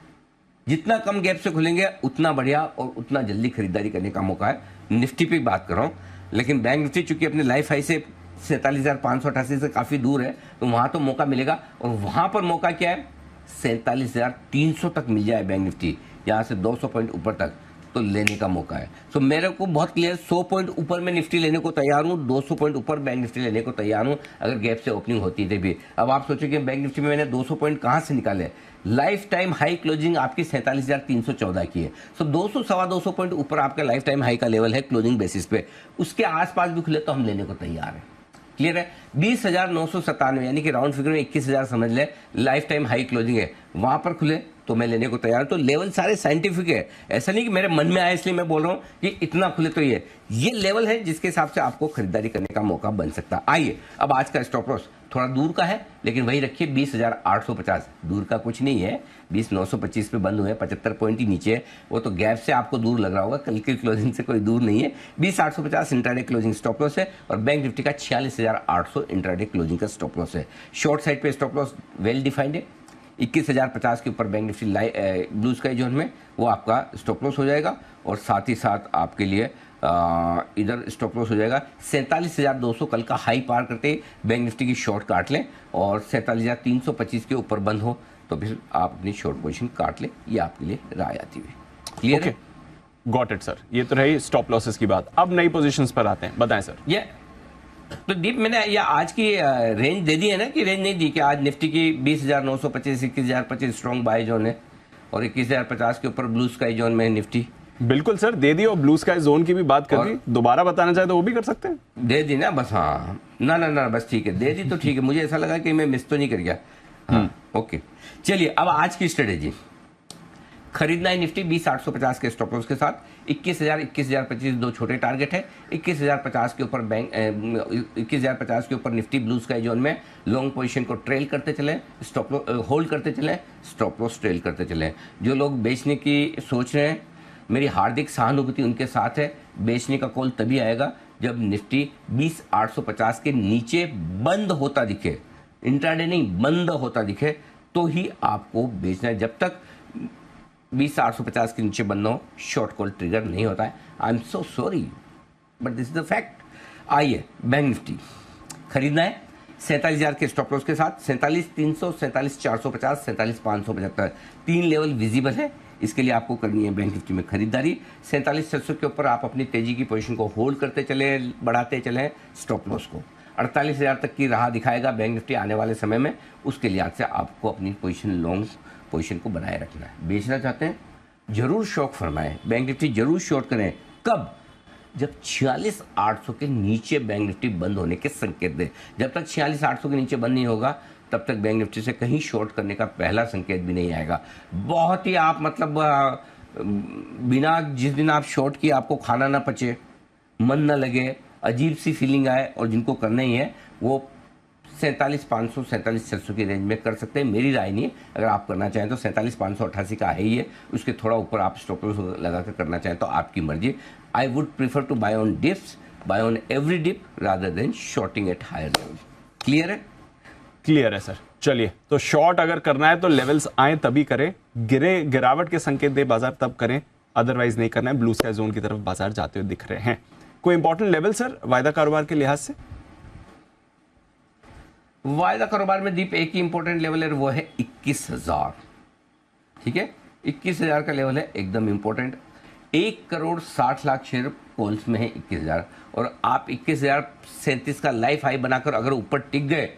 जितना कम गैप से खुलेंगे उतना बढ़िया और उतना जल्दी खरीदारी करने का मौका है। निफ्टी पे बात कर रहा हूं, लेकिन बैंक निफ्टी चूंकि अपने लाइफ हाई से 47,588 से काफी दूर है, तो वहां तो मौका मिलेगा। और वहां पर मौका क्या है, 47,300 तक मिल जाए बैंक निफ्टी, यहां से 200 पॉइंट ऊपर तक, तो लेने का मौका है। सो मेरे को बहुत क्लियर, 100 पॉइंट ऊपर मैं निफ्टी लेने को तैयार हूं, 200 पॉइंट ऊपर बैंक निफ्टी लेने को तैयार हूं, अगर गैप से ओपनिंग होती है भी। अब आप सोचो कि बैंक निफ्टी में मैंने 200 पॉइंट कहां से निकाले। लाइफ टाइम हाई क्लोजिंग आपकी 47,314 की है। सो 200 सवा 200 पॉइंट ऊपर आपका लाइफ टाइम हाई का लेवल है क्लोजिंग बेसिस पे। उसके आसपास भी खुले तो हम लेने को तैयार है। क्लियर है। 20,997 यानी कि राउंड फिगर में 21,000 समझ ले, लाइफ टाइम हाई क्लोजिंग है, वहां पर खुले तो मैं लेने को तैयार। तो लेवल सारे साइंटिफिक है, ऐसा नहीं कि मेरे मन में आया इसलिए मैं बोल रहा हूं कि इतना खुले तो ये लेवल है जिसके हिसाब से आपको खरीदारी करने का मौका बन सकता है। आइए अब आज का स्टॉप लॉस थोड़ा दूर का है, लेकिन वही रखिए 20,850। दूर का कुछ नहीं है, 20,925 पे बंद हुए, 75 पॉइंट ही नीचे है। वो तो गैप से आपको दूर लग रहा होगा, कल की क्लोजिंग से कोई दूर नहीं है। 20,850 इंट्राडे क्लोजिंग स्टॉप लॉस है, और बैंक निफ्टी का 46,800 इंट्राडे क्लोजिंग का स्टॉप लॉस है। शॉर्ट साइड पे स्टॉप लॉस वेल डिफाइंड है, 21,050 के ऊपर bank Nifty blue sky zone में वो आपका स्टॉप लॉस हो जाएगा। और साथ ही साथ आपके लिए इधर स्टॉप लॉस हो जाएगा 47,200। कल का हाई पार करते ही बैंक निफ्टी की शॉर्ट काट लें, और 47,325 के ऊपर बंद हो तो फिर आप अपनी शॉर्ट पोजीशन काट लें। ये आपके लिए राय आती हुई। क्लियर है? Got it sir. ये तो रही स्टॉप लॉसेस की बात। अब नई पोजीशंस पर आते हैं, बताएं सर। ये तो दीप मैंने ये आज की रेंज दे दी है ना, कि रेंज नहीं दी कि आज निफ्टी की 20,925 21,025 स्ट्रॉन्ग बाय जोन है, और 21,050 के ऊपर ब्लू स्काई जोन में निफ्टी। बिल्कुल सर, दे दी। और ब्लू स्काई जोन की भी बात कर दी, दोबारा बताना चाहे तो वो भी कर सकते हैं। दे दी ना, बस हाँ, ना बस ठीक है, दे दी तो ठीक है। मुझे ऐसा लगा कि मैं मिस तो नहीं कर गया। हाँ ओके, चलिए अब आज की स्ट्रेटेजी। खरीदना है निफ्टी 20,850 के स्टॉप लॉस के साथ। 21,000 21,025 दो छोटे टारगेट है। 21,050 के ऊपर बैंक 21,050 के ऊपर निफ्टी ब्लू स्काई जोन में लॉन्ग पोजीशन को ट्रेल करते चले, स्टॉप लॉस होल्ड करते चले, स्टॉप लॉस ट्रेल करते चले। जो लोग बेचने की सोच रहे हैं, मेरी हार्दिक सहानुभूति उनके साथ है। बेचने का कॉल तभी आएगा जब निफ्टी 20,850 के नीचे बंद होता दिखे, इंट्राडे नहीं बंद होता दिखे, तो ही आपको बेचना है। जब तक 20,850 के नीचे बंद हो, शॉर्ट कॉल ट्रिगर नहीं होता है। I am so sorry but this is the fact. आइए बैंक निफ्टी खरीदना है 47,000 के स्टॉप लॉस के साथ। 47,300, 47,450, 47,575 तीन लेवल विजिबल है। इसके लिए आपको करनी है बैंक निफ्टी में खरीदारी। 47,600 के ऊपर आप अपनी तेजी की पोजीशन को होल्ड करते चले, बढ़ाते चले स्टॉप लॉस को। 48,000 तक की राह दिखाएगा बैंक निफ्टी आने वाले समय में। उसके लिहाज से आपको अपनी पोजीशन लॉन्ग पोजीशन को बनाए रखना है। बेचना चाहते हैं जरूर शॉर्ट फरमाएं, बैंक निफ्टी जरूर शॉर्ट करें। कब? जब 46,800 के नीचे बैंक निफ्टी बंद होने के संकेत दे। जब तक 46,800 के नीचे बंद नहीं होगा, तब तक बैंक निफ्टी से कहीं शॉर्ट करने का पहला संकेत भी नहीं आएगा। बहुत ही आप मतलब बिना, जिस दिन आप शॉर्ट किए आपको खाना ना पचे, मन ना लगे, अजीब सी फीलिंग आए, और जिनको करना ही है वो 47,500 47,600 की रेंज में कर सकते हैं। मेरी राय नहीं है, अगर आप करना चाहें तो 47,588 का है ही है, उसके थोड़ा ऊपर आप स्टॉप लॉस लगा कर करना चाहें तो आपकी मर्जी। I would prefer to buy on dips, buy on every dip rather than shorting at higher level. Clear है? क्लियर है सर। चलिए, तो शॉर्ट अगर करना है तो लेवल्स आए तभी करें, गिरावट के संकेत दे बाजार तब करें, अदरवाइज नहीं करना है। ब्लू स्काई जोन की तरफ बाजार जाते हुए दिख रहे हैं। कोई इंपॉर्टेंट लेवल सर वायदा कारोबार के लिहाज से? वायदा कारोबार में दीप एक ही इंपॉर्टेंट लेवल है, वो है 21,000। ठीक है, 21,000 का लेवल है एकदम इंपॉर्टेंट। 1,60,00,000 शेयर कॉल्स में है 21,000, और आप 21,037 का लाइफ हाई बनाकर अगर ऊपर टिक गए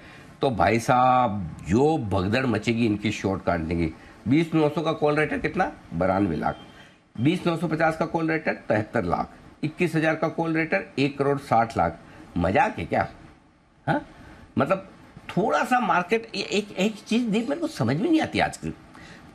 तो भाई साहब जो भगदड़ मचेगी इनकी शॉर्ट काटने की। 20,900 का कॉल रेट है कितना? 92 लाख। 20,950 का कॉल रेट है 73 लाख। 21,000 का कॉल रेट है 1,60,00,000। मजाक है क्या? हाँ, मतलब थोड़ा सा मार्केट, एक चीज देख मेरे को समझ में नहीं आती आजकल।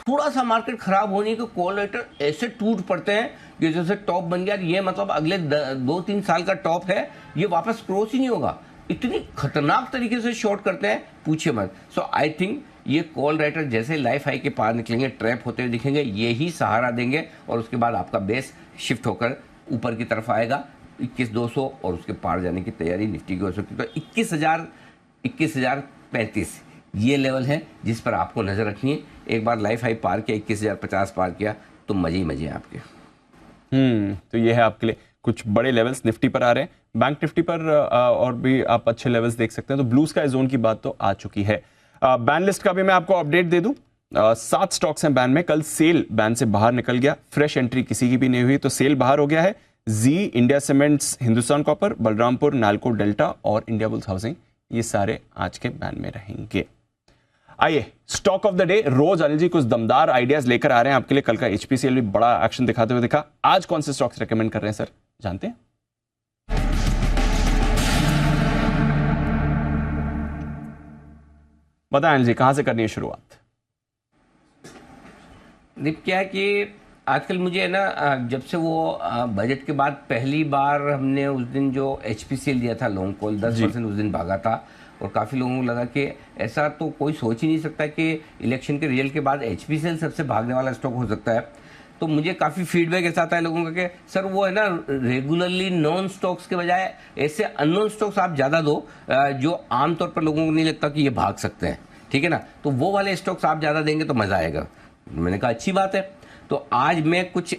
थोड़ा सा मार्केट खराब होने के कॉल रेटर ऐसे टूट पड़ते हैं कि जैसे टॉप बन गया, ये मतलब अगले 2-3 साल का टॉप है, ये वापस क्रॉस ही नहीं होगा। इतनी खतरनाक तरीके से शॉर्ट करते हैं, पूछे मत। सो आई थिंक ये कॉल राइटर जैसे लाइफ हाई के पार निकलेंगे, ट्रैप होते हुए दिखेंगे, ये ही सहारा देंगे, और उसके बाद आपका बेस शिफ्ट होकर ऊपर की तरफ आएगा 21,200 और उसके पार जाने की तैयारी निफ्टी की हो सकती है। तो 21,035 ये लेवल है जिस पर आपको नजर रखनी है। एक बार लाइफ हाई पार किया, 21,050 पार किया तो मजे ही मजे हैं आपके। तो ये है आपके लिए कुछ बड़े लेवल्स निफ्टी पर आ रहे हैं। बैंक निफ्टी पर और भी आप अच्छे लेवल्स देख सकते हैं। तो ब्लू स्काई जोन की बात तो आ चुकी है। बैन लिस्ट का भी मैं आपको अपडेट दे दूं। 7 स्टॉक्स हैं बैन में। कल सेल बैन से बाहर निकल गया, फ्रेश एंट्री किसी की भी नहीं हुई, तो सेल बाहर हो गया है। जी, India Cements, Hindustan Copper, Balrampur, Nalco Delta और इंडिया बुल्स हाउसिंग, ये सारे आज के बैन में रहेंगे। आइए स्टॉक ऑफ द डे। रोज अनिल जी कुछ दमदार आइडियाज लेकर आ रहे हैं आपके लिए। कल का एचपीसीएल भी बड़ा एक्शन दिखाते हुए दिखा। आज कौन से स्टॉक्स रेकमेंड कर रहे हैं सर, जानते हैं? बताएं अनिल जी, कहां से करनी है शुरुआत? दीप, क्या है कि आजकल मुझे है ना, जब से वो बजट के बाद पहली बार हमने उस दिन जो एचपीसीएल दिया था लॉन्ग कॉल, 10% उस दिन भागा था और काफ़ी लोगों को लगा कि ऐसा तो कोई सोच ही नहीं सकता कि इलेक्शन के रिजल्ट के बाद एचपीसीएल सबसे भागने वाला स्टॉक हो सकता है। तो मुझे काफ़ी फीडबैक ऐसा आता है लोगों का कि सर वो है ना, रेगुलरली नॉन स्टॉक्स के बजाय ऐसे अननोन स्टॉक्स आप ज़्यादा दो जो आमतौर पर लोगों को नहीं लगता कि ये भाग सकते हैं, ठीक है ना, तो वो वाले स्टॉक्स आप ज़्यादा देंगे तो मज़ा आएगा। मैंने कहा अच्छी बात है। तो आज मैं कुछ,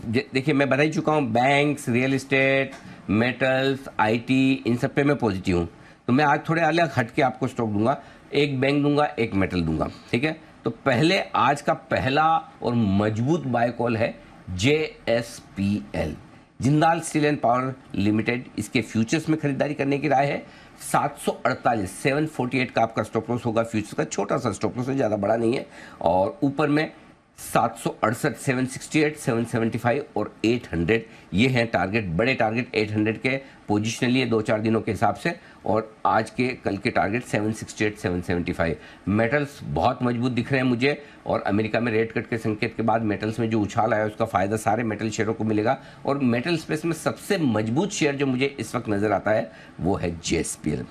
देखिए मैं बता ही चुका हूँ, banks, real estate, metals, IT, इन सब पे मैं पॉजिटिव हूँ। तो मैं आज थोड़े अलग हट के आपको स्टॉक दूंगा, एक बैंक दूंगा, एक मेटल दूंगा, ठीक है। तो पहले आज का पहला और मजबूत बाय कॉल है JSPL, Jindal steel and power limited. इसके फ्यूचर्स में खरीदारी करने की राय है। 748 का आपका स्टॉप लॉस होगा। फ्यूचर्स का छोटा सा स्टॉप लॉस है, ज़्यादा बड़ा नहीं है। और ऊपर में 768, 768, 775 और 800, ये हैं टारगेट, बड़े टारगेट 800 के पोजिशनली है 2-4 दिनों के हिसाब से। और आज के कल के टारगेट 768, 775। मेटल्स बहुत मजबूत दिख रहे हैं मुझे, और अमेरिका में रेट कट के संकेत के बाद मेटल्स में जो उछाल आया उसका फायदा सारे मेटल शेयरों को मिलेगा। और मेटल स्पेस में सबसे मजबूत शेयर जो मुझे इस वक्त नजर आता है वो है JSPL।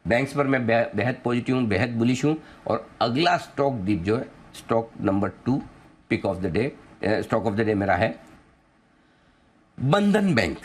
बैंक्स पर मैं बेहद पॉजिटिव हूँ, बेहद बुलिश हूँ। और अगला स्टॉक दीप जो है, stock number 2 pick of the day, stock of the day मेरा है बंधन बैंक।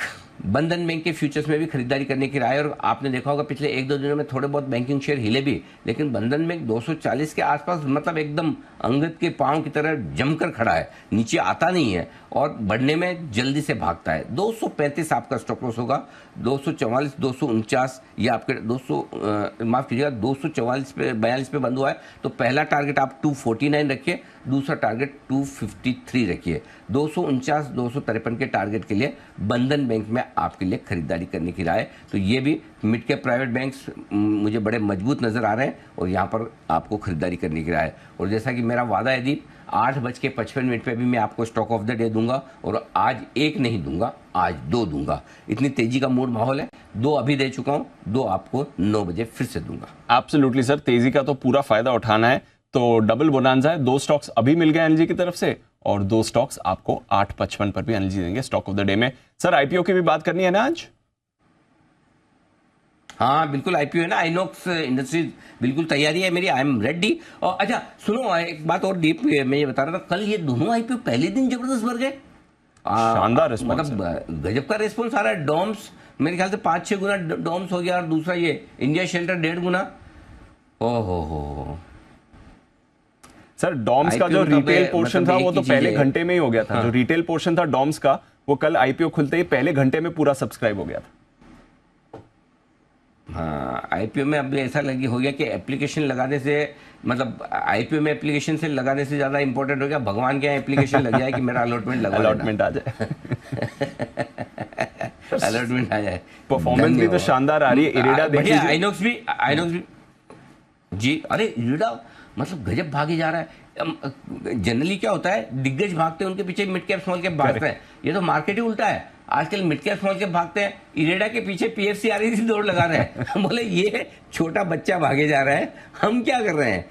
बंधन बैंक के फ्यूचर्स में भी खरीदारी करने की राय। और आपने देखा होगा पिछले 1-2 दिनों में थोड़े बहुत बैंकिंग शेयर हिले भी, लेकिन बंधन बैंक 240 के आसपास, मतलब एकदम अंगद के पांव की तरह जमकर खड़ा है, नीचे आता नहीं है और बढ़ने में जल्दी से भागता है। 235 आपका स्टॉप लॉस होगा। 244, 249 ये आपके 244 पे 42 पे बंद हुआ है। तो पहला टारगेट आप 249 रखिए, दूसरा टारगेट 253 रखिए। 249, 253 के टारगेट के लिए बंधन बैंक में आपके लिए खरीदारी करने की राय। तो ये भी मिड कैप प्राइवेट बैंक्स मुझे बड़े मजबूत नजर आ रहे हैं और यहाँ पर आपको खरीदारी करने की राय। और जैसा कि मेरा वादा है दीप, 8:55 पे भी मैं आपको स्टॉक ऑफ द डे दूंगा। और आज एक नहीं दूंगा, आज 2 दूंगा। इतनी तेजी का मूड माहौल है। 2 अभी दे चुका हूं, 2 आपको 9 बजे फिर से दूंगा। एब्सोल्युटली सर, तेजी का तो पूरा फायदा उठाना है। तो डबल बोनांजा है। 2 स्टॉक्स अभी मिल गए अनिल जी की तरफ से और 2 स्टॉक्स आपको 8:55 पर भी अनिल जी देंगे स्टॉक ऑफ द डे में। सर आईपीओ की भी बात करनी है ना आज? हाँ बिल्कुल, आईपीओ है ना, आइनॉक्स इंडस्ट्रीज, बिल्कुल तैयारी है मेरी, आई एम रेडी। और अच्छा सुनो, एक बात और डीप मैं ये बता रहा था, कल ये दोनों आईपीओ पहले दिन जबरदस्त भर गए। शानदार रिस्पॉन्स, मतलब गजब का रिस्पॉन्स आ रहा है। डॉम्स मेरे ख्याल से 5-6 गुना डॉम्स हो गया, और दूसरा ये इंडिया शेल्टर 1.5 गुना। ओहो सर, डॉम्स का जो रिटेल पोर्शन था वो तो पहले घंटे में ही हो गया था। जो रिटेल पोर्शन था डॉम्स का, वो कल आईपीओ खुलते ही पहले घंटे में पूरा सब्सक्राइब हो गया था। हाँ, आईपीओ में अब ऐसा हो गया कि एप्लीकेशन लगाने से, मतलब आईपीओ में एप्लीकेशन से लगाने से ज्यादा इंपॉर्टेंट हो गया भगवान के यहाँ एप्लीकेशन लग जाए कि मेरा अलॉटमेंट आ जाए। अलॉटमेंट आ जाए। परफॉर्मेंस भी तो शानदार आ रही है। इरेडा देखिए, आइनॉक्स भी जी, अरे इरेडा मतलब गजब भागे जा रहा है। जनरली क्या होता है, दिग्गज भागते हैं, उनके पीछे मिड कैप स्मॉल कैप भागते हैं। ये तो मार्केट ही उल्टा है। आजकल मिड कैप स्मॉल कैप भागते हैं, इरेडा के पीछे पीएफसी आ रही थी, दौड़ लगा रहे हैं। बोले ये छोटा बच्चा भागे जा रहा है, हम क्या कर रहे हैं।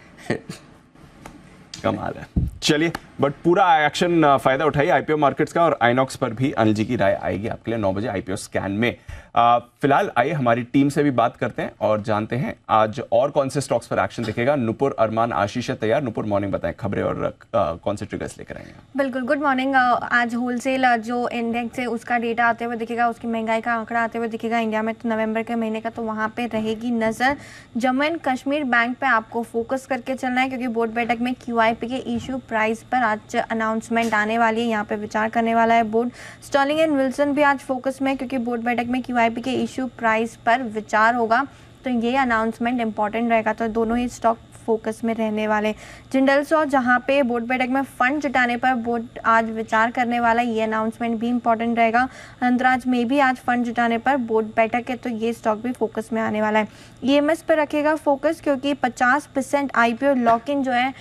कमाल है। चलिए, बट पूरा एक्शन फायदा उठाइए आईपीओ मार्केट्स का, और आइनॉक्स पर भी अनिल जी की राय आएगी आपके लिए 9 बजे आईपीओ स्कैन में। फिलहाल आइए हमारी टीम से भी बात करते हैं और जानते हैं आज और कौन से स्टॉक्स पर एक्शन दिखेगा। नुपुर, अरमान, आशीष है तैयार। नुपुर, मॉर्निंग बताएं खबरें और कौन से ट्रिगर्स लेकर आएंगे। बिल्कुल, गुड मॉर्निंग। आज होलसेल जो इंडेक्स है उसका डेटा आते हुए दिखेगा, उसकी महंगाई का आंकड़ा आते हुए दिखेगा इंडिया में, तो नवंबर के महीने का तो वहाँ पे रहेगी नज़र। जम्मू एंड कश्मीर बैंक पे आपको फोकस करके चलना है, क्योंकि बोर्ड बैठक में QIP के इशू प्राइस पर आज अनाउंसमेंट आने वाली है, यहाँ पे विचार करने वाला है बोर्ड। स्टर्लिंग एंड विल्सन भी आज फोकस में, क्योंकि बोर्ड बैठक में QIP के इशू प्राइस पर विचार होगा, तो ये अनाउंसमेंट इंपॉर्टेंट रहेगा, तो दोनों ही स्टॉक फोकस में रहने वाले। जिंदल स्टॉक जहां पे बोर्ड बैठक में फंड जुटाने पर बोर्ड आज विचार करने वाला, ये अनाउंसमेंट भी इंपॉर्टेंट रहेगा। अंतराज में भी आज फंड जुटाने पर बोर्ड बैठक है, तो ये स्टॉक भी फोकस में आने वाला है। EMS पर रखेगा फोकस, क्योंकि 50% IPO लॉक इन जो है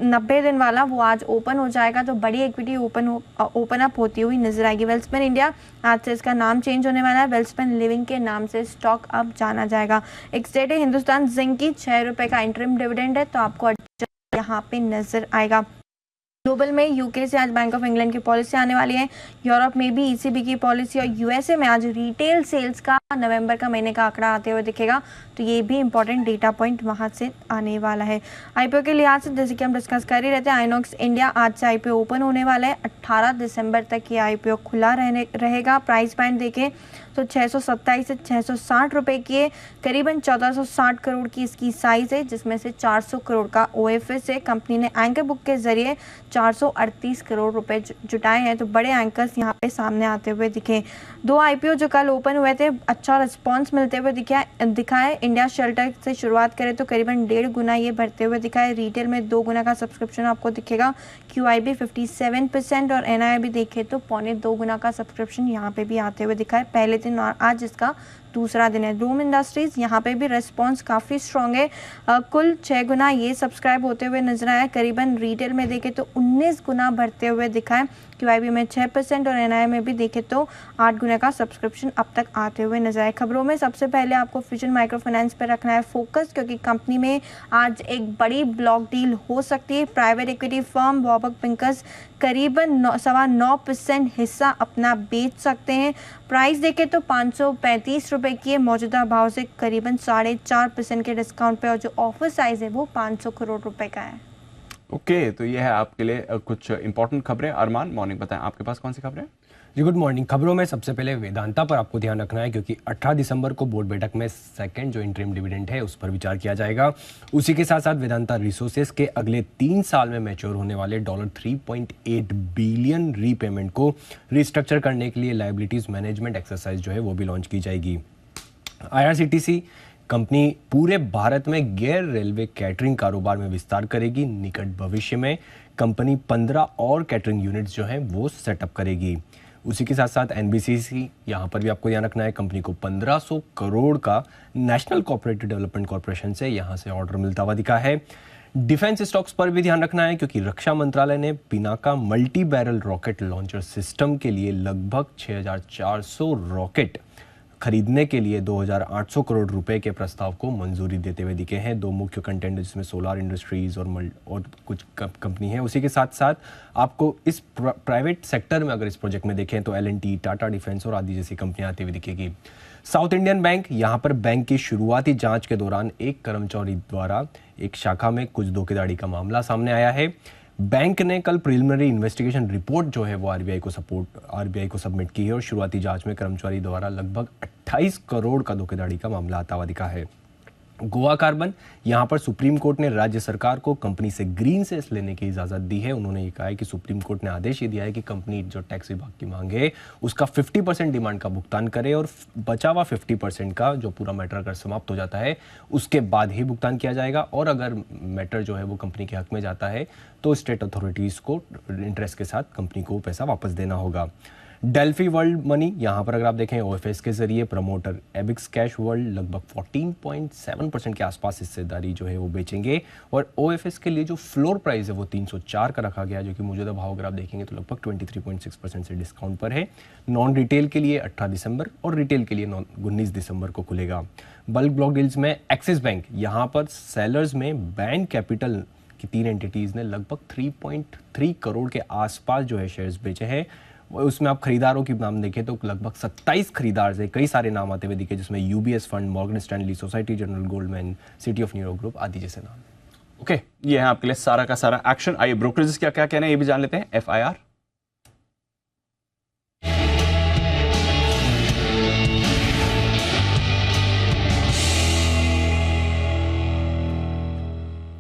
90 दिन वाला, वो आज ओपन हो जाएगा, तो बड़ी इक्विटी ओपन अप होती हुई नजर आएगी। वेल्सपन इंडिया, आज से इसका नाम चेंज होने वाला है, वेल्सपन लिविंग के नाम से स्टॉक अब जाना जाएगा। एक स्टेट है हिंदुस्तान जिंक की, 6 रुपये का इंटरिम डिविडेंड है, तो आपको यहाँ पे नजर आएगा। ग्लोबल में यूके से आज बैंक ऑफ इंग्लैंड की पॉलिसी आने वाली है, यूरोप में भी ECB की पॉलिसी, और USA में आज रिटेल सेल्स का नवंबर का महीने का आंकड़ा आते हुए दिखेगा, तो ये भी इंपॉर्टेंट डेटा पॉइंट वहां से आने वाला है। IPO के लिहाज से जैसे कि हम डिस्कस कर ही रहते हैं, आइनॉक्स इंडिया आज से IPO ओपन होने वाला है, 18 दिसंबर तक ये IPO खुला रहेगा। प्राइस बैंड देखें तो 627 से 660 रुपए की, करीबन 1460 करोड़ की इसकी साइज है, जिसमें से 400 करोड़ का OFS है। कंपनी ने एंकर बुक के जरिए 438 करोड़ रुपए जुटाए हैं, तो बड़े एंकर्स यहाँ पे सामने आते हुए दिखे। 2 IPO जो कल ओपन हुए थे, अच्छा रिस्पॉन्स मिलते हुए दिखा है। इंडिया शेल्टर से शुरुआत करें तो करीबन 1.5 गुना ये बढ़ते हुए दिखा है। रिटेल में 2 गुना का सब्सक्रिप्शन आपको दिखेगा, QIB 57% और NII भी देखे तो 1.25 गुना का सब्सक्रिप्शन यहाँ पे भी आते हुए दिखा है। पहले दिन आज इसका दूसरा दिन है। रूम इंडस्ट्रीज, यहाँ पे भी रिस्पॉन्स काफ़ी स्ट्रॉन्ग है, कुल 6 गुना ये सब्सक्राइब होते हुए नजर आया। करीबन रिटेल में देखे तो 19 गुना बढ़ते हुए दिखा है, QIB में 6% और NII में भी देखे तो 8 गुना का सब्सक्रिप्शन अब तक आते हुए नजर आए। खबरों में सबसे पहले आपको फ्यूजन माइक्रो फाइनेंस पर रखना है फोकस, क्योंकि कंपनी में आज एक बड़ी ब्लॉक डील हो सकती है। प्राइवेट इक्विटी फर्म वॉबक पिंकस करीबन 9.25% हिस्सा अपना बेच सकते हैं। प्राइस देखे तो 535 रुपए की है, मौजूदा भाव से करीबन 4.5% के डिस्काउंट पे, और जो ऑफर साइज है वो 500 करोड़ रुपए का है। ओके, तो ये है आपके लिए कुछ इंपॉर्टेंट खबरें। अरमान, मॉर्निंग बताएं आपके पास कौन सी खबरें? जी गुड मॉर्निंग। खबरों में सबसे पहले वेदांता पर आपको ध्यान रखना है, क्योंकि 18 दिसंबर को बोर्ड बैठक में सेकंड जो इंटरिम डिविडेंड है उस पर विचार किया जाएगा। उसी के साथ साथ वेदांता रिसोर्सेज के अगले 3 साल में मैच्योर होने वाले $3.8 बिलियन रीपेमेंट को रिस्ट्रक्चर करने के लिए लायबिलिटीज मैनेजमेंट एक्सरसाइज जो है वो भी लॉन्च की जाएगी। IRCTC कंपनी पूरे भारत में गैर रेलवे कैटरिंग कारोबार में विस्तार करेगी। निकट भविष्य में कंपनी 15 और कैटरिंग यूनिट्स जो हैं वो सेटअप करेगी। उसी के साथ साथ NBCC, यहाँ पर भी आपको ध्यान रखना है, कंपनी को 1500 करोड़ का नेशनल कॉर्पोरेटिव डेवलपमेंट कॉर्पोरेशन से यहाँ से ऑर्डर मिलता हुआ दिखा है। डिफेंस स्टॉक्स पर भी ध्यान रखना है, क्योंकि रक्षा मंत्रालय ने Pinaka multi barrel rocket launcher system के लिए लगभग 6400 रॉकेट खरीदने के लिए 2800 करोड़ रुपए के प्रस्ताव को मंजूरी देते हुए दिखे हैं। 2 मुख्य कंटेंट जिसमें सोलार इंडस्ट्रीज और कुछ कंपनी है। उसी के साथ साथ आपको इस प्राइवेट सेक्टर में अगर इस प्रोजेक्ट में देखें तो L&T, टाटा डिफेंस और आदि जैसी कंपनियां आती हुई दिखेगी। साउथ इंडियन बैंक, यहाँ पर बैंक की शुरुआती जांच के दौरान एक कर्मचारी द्वारा एक शाखा में कुछ धोखाधड़ी का मामला सामने आया है। बैंक ने कल प्रिलिमिनरी इन्वेस्टिगेशन रिपोर्ट जो है वो RBI को सबमिट की है, और शुरुआती जांच में कर्मचारी द्वारा लगभग 28 करोड़ का धोखाधड़ी का मामला आता हुआ दिखा है। गोवा कार्बन, यहाँ पर सुप्रीम कोर्ट ने राज्य सरकार को कंपनी से ग्रीन सेस लेने की इजाज़त दी है। उन्होंने ये कहा है कि सुप्रीम कोर्ट ने आदेश ये दिया है कि कंपनी जो टैक्स विभाग की मांग है उसका 50% डिमांड का भुगतान करे, और बचा हुआ 50% का जो पूरा मैटर अगर समाप्त हो जाता है उसके बाद ही भुगतान किया जाएगा, और अगर मैटर जो है वो कंपनी के हक में जाता है तो स्टेट अथॉरिटीज़ को इंटरेस्ट के साथ कंपनी को पैसा वापस देना होगा। डेल्फी वर्ल्ड मनी, यहाँ पर अगर आप देखें OFS के जरिए प्रमोटर एबिक्स कैश वर्ल्ड लगभग 14.7% के आसपास हिस्सेदारी जो है वो बेचेंगे, और OFS के लिए जो फ्लोर प्राइस है वो 304 का रखा गया, जो कि मौजूदा भाव अगर आप देखेंगे तो लगभग 23.6% से डिस्काउंट पर है। नॉन रिटेल के लिए 18 दिसंबर और रिटेल के लिए 19 दिसंबर को खुलेगा। बल्क ब्लॉक डील्स में एक्सिस बैंक, यहाँ पर सेलर्स में बैंक कैपिटल की 3 एंटिटीज़ ने लगभग 3.3 करोड़ के आसपास जो है शेयर्स बेचे हैं। उसमें आप खरीदारों की नाम देखें तो लगभग 27 खरीदार से कई सारे नाम आते हुए दिखे, जिसमें UBS fund, Morgan Stanley, society general, Goldman, city of New York group आदि जैसे नाम। ओके, ये है आपके लिए सारा का सारा एक्शन। आइए ब्रोकरेजेस क्या क्या कहना है ये भी जान लेते हैं। FIR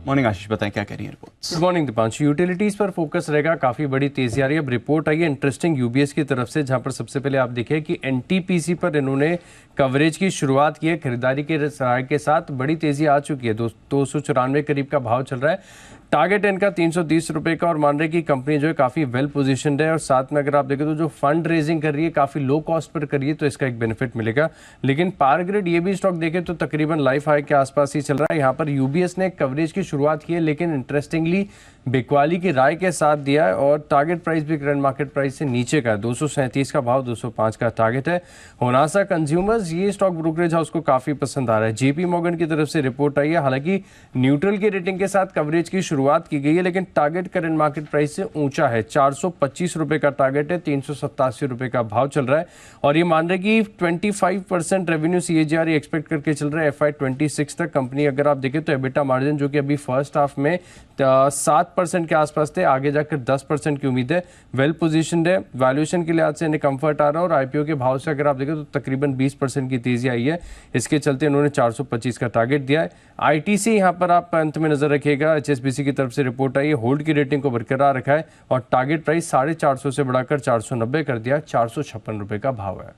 मॉर्निंग आशीष, बताएं क्या कह रही है reports. Good morning Deepanshu. Utilities पर फोकस रहेगा, काफी बड़ी तेजी आ रही है। अब रिपोर्ट आई है इंटरेस्टिंग यूबीएस की तरफ से, जहां पर सबसे पहले आप देखिए कि एनटीपीसी पर इन्होंने कवरेज की शुरुआत की है। खरीदारी के राय के साथ बड़ी तेजी आ चुकी है, 294 करीब का भाव चल रहा है। टारगेट इनका 330 रुपए का, और मान रहे कि कंपनी जो है काफी वेल पोजीशनड है, और साथ में अगर आप देखें तो जो फंड रेजिंग कर रही है काफी लो कॉस्ट पर कर रही है, तो इसका एक बेनिफिट मिलेगा। लेकिन पावर ग्रिड ये भी स्टॉक देखें तो तकरीबन लाइफ हाई के आसपास ही चल रहा है। यहाँ पर यूबीएस ने कवरेज की शुरुआत की है, लेकिन इंटरेस्टिंगली बिकवाली की राय के साथ दिया है, और टारगेट प्राइस भी करंट मार्केट प्राइस से नीचे का है। 237 का भाव, 205 का टारगेट है। होनासा कंज्यूमर्स, ये स्टॉक ब्रोकरेज हाउस को काफी पसंद आ रहा है। जेपी मॉर्गन की तरफ से रिपोर्ट आई है, हालांकि न्यूट्रल की रेटिंग के साथ कवरेज की शुरुआत की गई है, लेकिन टारगेट करंट मार्केट प्राइस से ऊंचा है। 425 रुपए का टारगेट है, 387 रुपए का भाव चल रहा है। और ये मान रहे कि 25% रेवेन्यू CAGR एक्सपेक्ट करके चल रहा है FY26 तक। कंपनी अगर आप देखें तो एबिटा मार्जिन जो कि अभी फर्स्ट हाफ में 7% के आसपास थे, आगे जाकर 10% की उम्मीद है। वेल पोजीशनड है, वैल्यूएशन के लिहाज से इन्हें कंफर्ट आ रहा है, और आईपीओ के भाव से अगर आप देखें तो तकरीबन 20% की तेजी आई है। इसके चलते इन्होंने 425 का टारगेट दिया है। ITC यहाँ पर आप अंत में नजर रखिएगा, HSBC की तरफ से रिपोर्ट आई है, होल्ड की रेटिंग को बरकरार रखा है, और टारगेट प्राइस 450 से बढ़ाकर 490 कर दिया, 456 रुपए का भाव है।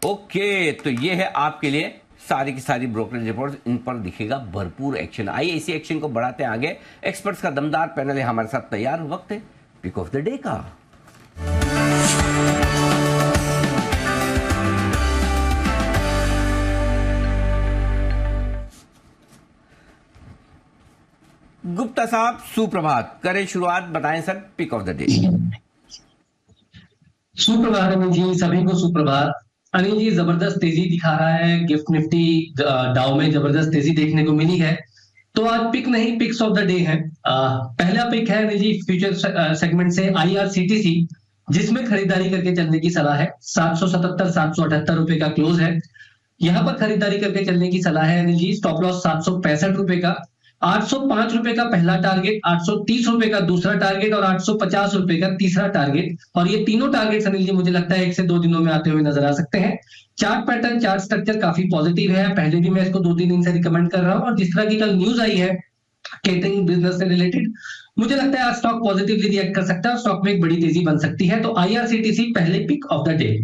ओके, तो ये है आपके लिए सारी की सारी ब्रोकरेज रिपोर्ट, इन पर दिखेगा भरपूर एक्शन। आइए इसी एक्शन को बढ़ाते हैं आगे। एक्सपर्ट्स का दमदार पैनल है हमारे साथ तैयार। वक्त है पिक ऑफ द डे का। गुप्ता साहब सुप्रभात, करें शुरुआत, बताएं sir pick of the day. सुप्रभात अनिल जी, सभी को सुप्रभात। अनिल जी, जबरदस्त तेजी दिखा रहा है गिफ्ट निफ्टी, डाउ में जबरदस्त तेजी देखने को मिली है। तो आज पिक नहीं, पिक्स ऑफ द डे है। पहला पिक है अनिल जी फ्यूचर सेगमेंट से IRCTC, जिसमें खरीदारी करके चलने की सलाह है। 777-778 रुपए का क्लोज है। यहाँ पर खरीदारी करके चलने की सलाह है अनिल जी। स्टॉप लॉस 765 रुपए का, 805 रुपए का पहला टारगेट, 830 रुपए का दूसरा टारगेट, और 850 रुपए का तीसरा टारगेट। और ये तीनों टारगेट अनिल जी मुझे लगता है 1 से 2 दिनों में आते हुए नजर आ सकते हैं। चार्ट पैटर्न, चार्ट स्ट्रक्चर काफी पॉजिटिव है। पहले भी मैं इसको 2-3 दिन से रिकमेंड कर रहा हूं, और जिस तरह की कल न्यूज आई है केटरिंग बिजनेस से रिलेटेड, मुझे लगता है आज स्टॉक पॉजिटिवली रिएक्ट कर सकता है, स्टॉक में एक बड़ी तेजी बन सकती है। तो IRCTC पहले पिक ऑफ द डे।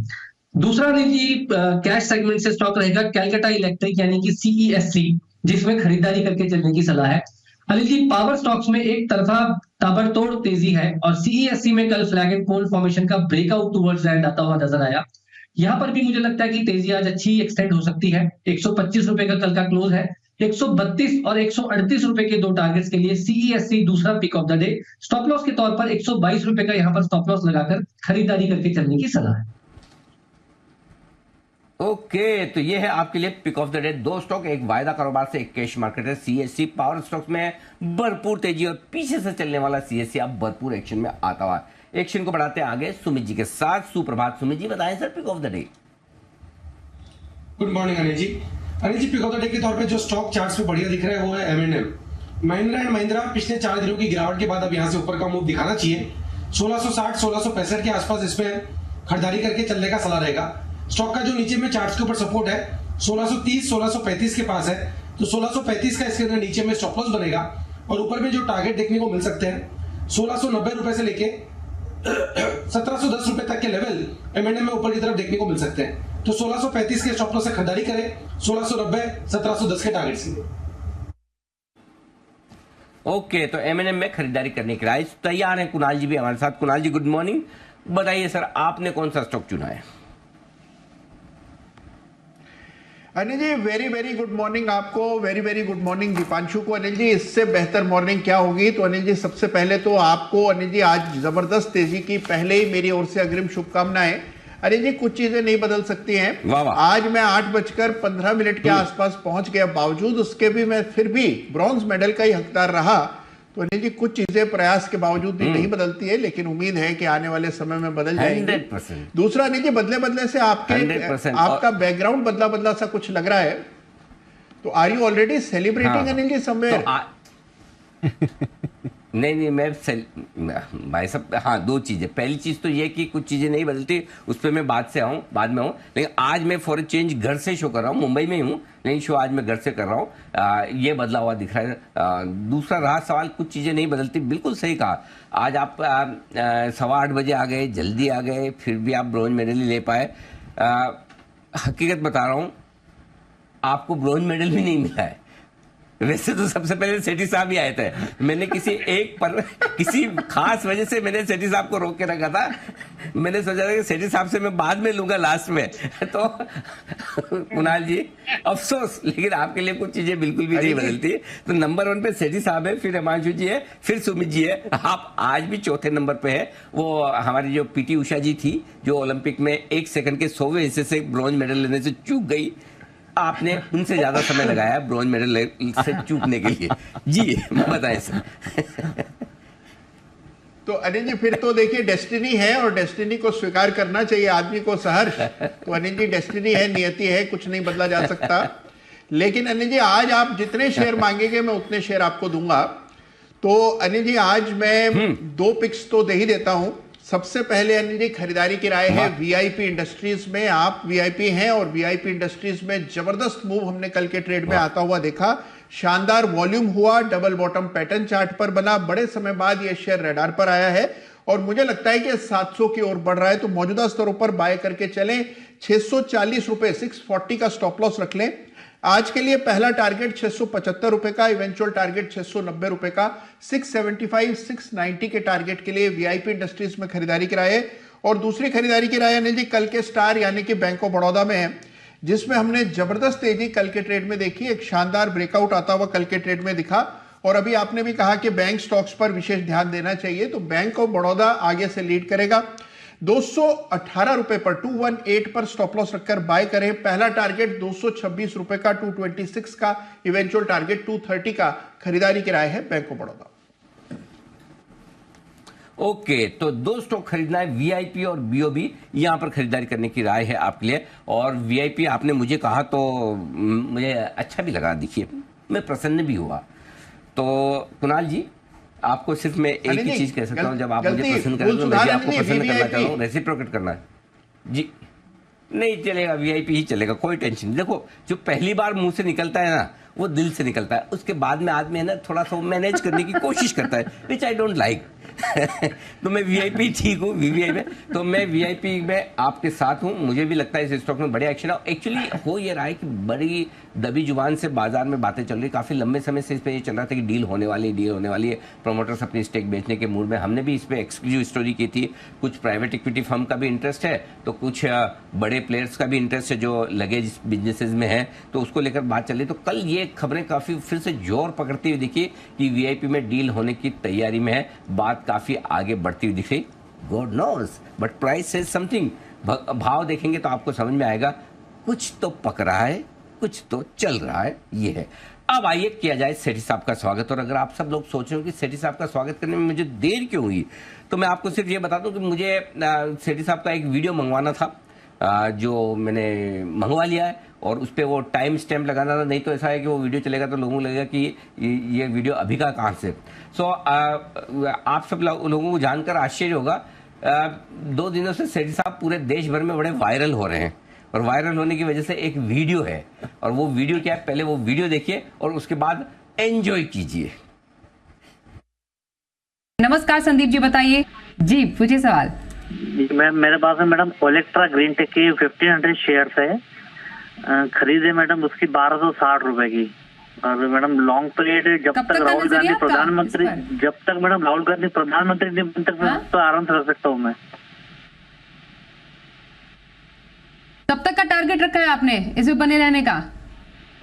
दूसरा अनिल जी कैश सेगमेंट से स्टॉक रहेगा कैलकाटा इलेक्ट्रिक यानी कि CESC, जिसमें खरीदारी करके चलने की सलाह है। अनिल जी, पावर स्टॉक्स में एक तरफा ताबड़तोड़ तेजी है, और CESC में कल फ्लैग एंड कोल्ड फॉर्मेशन का ब्रेकआउट टुवर्ड्स एंड आता हुआ नजर आया। यहां पर भी मुझे लगता है कि तेजी आज अच्छी एक्सटेंड हो सकती है। 125 रुपए का कल का क्लोज है। 132 और 138 रुपए के दो टारगेट्स के लिए CESC दूसरा pick of the day. Stop loss के तौर पर 122 रुपए का यहां पर स्टॉप लॉस लगाकर खरीदारी करके चलने की सलाह है। ओके, तो ये है आपके लिए pick of the day. 2 stock, एक वायदा कारोबार से, एक कैश मार्केट है। CSC पावर स्टॉक्स में भरपूर तेजी, और पीछे से चलने वाला CSC अब भरपूर एक्शन में आता हुआ। एक्शन को बढ़ाते हैं आगे सुमित जी के साथ। सुप्रभात सुमित जी, बताएं sir pick of the day. Good morning Anil ji. Anil ji, pick of the day के तौर पे जो स्टॉक चार्ट्स पे बढ़िया दिख रहा है वो है M&M। महिंद्रा एंड महिंद्रा पिछले 4 दिनों की गिरावट के बाद अब यहां से ऊपर का मूव दिखाना चाहिए। 1660-1665 के आसपास इसमें खरीदारी करके चलने का सलाह रहेगा। स्टॉक का जो नीचे में चार्ट्स के ऊपर सपोर्ट है 1630-1635 के पास है, तो 1635 का इसके अंदर नीचे में स्टॉप लॉस बनेगा, और ऊपर में जो टारगेट देखने को मिल सकते हैं 1690 रुपए से लेके 1710 रुपए तक के लेवल M&M में ऊपर की तरफ देखने को मिल सकते हैं। तो 1635 के स्टॉप लॉस से खरीदारी करें, 1690 1710 के टारगेट से। ओके, तो M&M में खरीदारी करने के लिए तैयार है कुणाल जी भी हमारे साथ। कुणाल जी गुड मॉर्निंग, बताइए सर आपने कौन सा स्टॉक चुना है? Anil ji, very very good morning आपको, very very good morning Deepanshu को। अनिल जी, इससे बेहतर मॉर्निंग क्या होगी। तो अनिल जी, सबसे पहले तो आपको अनिल जी आज जबरदस्त तेजी की पहले ही मेरी ओर से अग्रिम शुभकामनाएं। अनिल जी, कुछ चीजें नहीं बदल सकती हैं। आज मैं 8:15 के आसपास पहुंच गया, बावजूद उसके भी मैं फिर भी ब्रॉन्ज मेडल का ही हकदार रहा। तो अनिल जी कुछ चीजें प्रयास के बावजूद भी नहीं बदलती है, लेकिन उम्मीद है कि आने वाले समय में बदल जाएंगे। 100%। दूसरा अनिल जी, बदले बदले से 100%। आपका बैकग्राउंड बदला बदला सा कुछ लग रहा है, तो are you already celebrating Anil ji somewhere? नहीं, भाई साहब, हाँ, दो चीजें। पहली चीज तो ये कि कुछ चीजें नहीं बदलती, उस पर मैं बाद में हूँ, लेकिन आज मैं फॉर चेंज घर से शो कर रहा हूँ। मुंबई में ही हूँ, लेकिन शो आज मैं घर से कर रहा हूँ। ये बदला हुआ दिख रहा है। दूसरा रहा सवाल, कुछ चीजें नहीं बदलती, बिल्कुल सही कहा। आज आप 8:15 बजे आ गए, जल्दी आ गए, फिर भी आप ब्रॉन्ज मेडल ही ले पाए। हकीकत बता रहा हूँ, आपको ब्रॉन्ज मेडल भी नहीं मिला है। वैसे तो सबसे पहले सेठी साहब ही आए थे। मैंने किसी खास वजह से मैंने सेठी साहब को रोक के रखा था। मैंने सोचा था कि सेठी साहब से मैं बाद में लूंगा लास्ट में। तो कुणाल जी, अफसोस, लेकिन आपके लिए कुछ चीजें बिल्कुल भी नहीं बदलती। तो नंबर 1 पे सेठी साहब है, फिर हिमांशु जी है, फिर सुमित जी है। आप आज भी चौथे नंबर पे है। वो हमारी जो पीटी उषा जी थी, जो ओलंपिक में 1 सेकंड के 100वें हिस्से से ब्रॉन्ज मेडल लेने से चूक गई, आपने उनसे ज्यादा समय लगाया ब्रॉन्ज मेडल से चूकने के लिए। जी बताएं सर। तो अनिल जी फिर तो देखिए डेस्टिनी है, और डेस्टिनी को स्वीकार करना चाहिए आदमी को सहर्ष। तो अनिल जी डेस्टिनी है, नियति है, कुछ नहीं बदला जा सकता। लेकिन अनिल जी आज आप जितने शेयर मांगेंगे मैं उतने शेयर आपको दूंगा। तो अनिल जी आज मैं 2 पिक्स तो दे ही देता हूं। सबसे पहले अनिल जी खरीदारी की राय है वीआईपी इंडस्ट्रीज में। आप वीआईपी हैं और वीआईपी इंडस्ट्रीज में जबरदस्त मूव हमने कल के ट्रेड में आता हुआ देखा। शानदार वॉल्यूम हुआ, डबल बॉटम पैटर्न चार्ट पर बना, बड़े समय बाद यह शेयर रडार पर आया है और मुझे लगता है कि 700 की ओर बढ़ रहा है। तो मौजूदा स्तरों पर बाय करके चलें। 640 रुपए, 640 का स्टॉप लॉस रख लें। आज के लिए पहला टारगेट 675 रुपए का, इवेंचुअल टारगेट 690 रुपए का, 675, 690 के टारगेट के लिए वीआईपी इंडस्ट्रीज में खरीदारी की राय है। और दूसरी खरीदारी की राय अनिल जी कल के स्टार यानी कि बैंक ऑफ बड़ौदा में है, जिसमें हमने जबरदस्त तेजी कल के ट्रेड में देखी। एक शानदार ब्रेकआउट आता हुआ कल के ट्रेड में दिखा। और अभी आपने भी कहा कि बैंक स्टॉक्स पर विशेष ध्यान देना चाहिए, तो बैंक ऑफ बड़ौदा आगे से लीड करेगा। 218 रुपए पर 218 पर स्टॉप लॉस रखकर बाय करें। पहला टारगेट 226 रुपए का, 226 का, इवेंचुअल टारगेट 230 का। खरीदारी की राय है बैंक ऑफ बड़ौदा। ओके, तो 2 स्टॉक खरीदना है, वीआईपी और बीओबी। यहां पर खरीदारी करने की राय है आपके लिए। और वीआईपी आपने मुझे कहा तो मुझे अच्छा भी लगा, देखिए मैं प्रसन्न भी हुआ। तो कुणाल जी, आपको सिर्फ मैं एक ही चीज कह सकता हूं, जब आप मुझे पसंद करें तो मैं भी आपको पसंद करना चाहता हूं, रेसिप्रोकेट करना है जी। नहीं चलेगा, वीआईपी ही चलेगा, कोई टेंशन नहीं। देखो, जो पहली बार मुंह से निकलता है ना, वो दिल से निकलता है। उसके बाद में आदमी है ना थोड़ा सा मैनेज करने की कोशिश करता है, विच आई डोंट लाइक। तो मैं वीआईपी ठीक हूँ, वीवीआई में, तो मैं वीआईपी में आपके साथ हूँ। मुझे भी लगता है इस स्टॉक में बड़े एक्शन है। एक्चुअली हो ये रहा है कि बड़ी दबी जुबान से बाजार में बातें चल रही, काफी लंबे समय से इस पे ये चल रहा था कि डील होने वाली है। प्रोमोटर्स अपनी स्टेक बेचने के मूड में, हमने भी इस पे एक्सक्लूसिव स्टोरी की थी। कुछ प्राइवेट इक्विटी फर्म का भी इंटरेस्ट है, तो कुछ बड़े प्लेयर्स का भी इंटरेस्ट है जो लगेज बिजनेसेस में है, तो उसको लेकर बात चल रही। तो कल ये खबरें काफी फिर से जोर पकड़ती हुई दिखी कि वीआईपी में डील होने की तैयारी में है, बात काफी आगे बढ़ती हुई दिख रही। God knows, but price says something. भाव देखेंगे तो आपको समझ में आएगा, कुछ तो पक रहा है, कुछ तो चल रहा है, ये है। अब आइए किया जाए सेठी साहब का स्वागत। और अगर आप सब लोग सोच रहे हो कि सेठी साहब का स्वागत करने में मुझे देर क्यों हुई, तो मैं आपको सिर्फ ये बता दूं कि मुझे सेठी साहब का एक वीडियो मंगवाना था, जो मैंने मंगवा लिया है, और उस पर वो टाइम स्टैम्प लगाना था। नहीं तो ऐसा है कि वो वीडियो चलेगा तो लोगों को लगेगा कि ये वीडियो अभी का कहाँ से। सो आप सब लोगों को जानकर आश्चर्य होगा, 2 दिनों से सेठी साहब पूरे देश भर में बड़े वायरल हो रहे हैं। और वायरल होने की वजह से एक वीडियो है, और वो वीडियो क्या है, पहले वो वीडियो देखिए और उसके बाद एंजॉय कीजिए। नमस्कार संदीप जी, बताइए जी, पूछिए सवाल। मैम मेरे पास में मैडम ओलेक्ट्रा ग्रीन टेक की 1500 शेयर्स है, खरीदे मैडम उसकी 1260 रुपए की। और मैडम लॉन्ग पीरियड जब तक राहुल गांधी प्रधानमंत्री नहीं बन तक तो आराम से रख सकता हूँ मैं। तब तक का टारगेट रखा है आपने इसमें बने रहने का?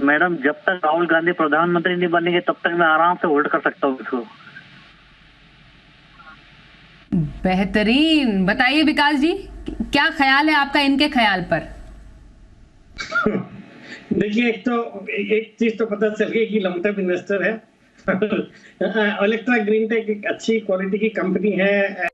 मैडम जब तक राहुल गांधी प्रधानमंत्री नहीं बनेंगे तब तक मैं आराम से होल्ड कर सकता हूँ इसको। बेहतरीन, बताइए विकास जी, क्या ख्याल है आपका इनके ख्याल पर? देखिए, एक चीज तो पता चल गई कि लॉन्ग टर्म इन्वेस्टर है ओलेक्ट्रा ग्रीन टेक एक अच्छी क्वालिटी की कंपनी है।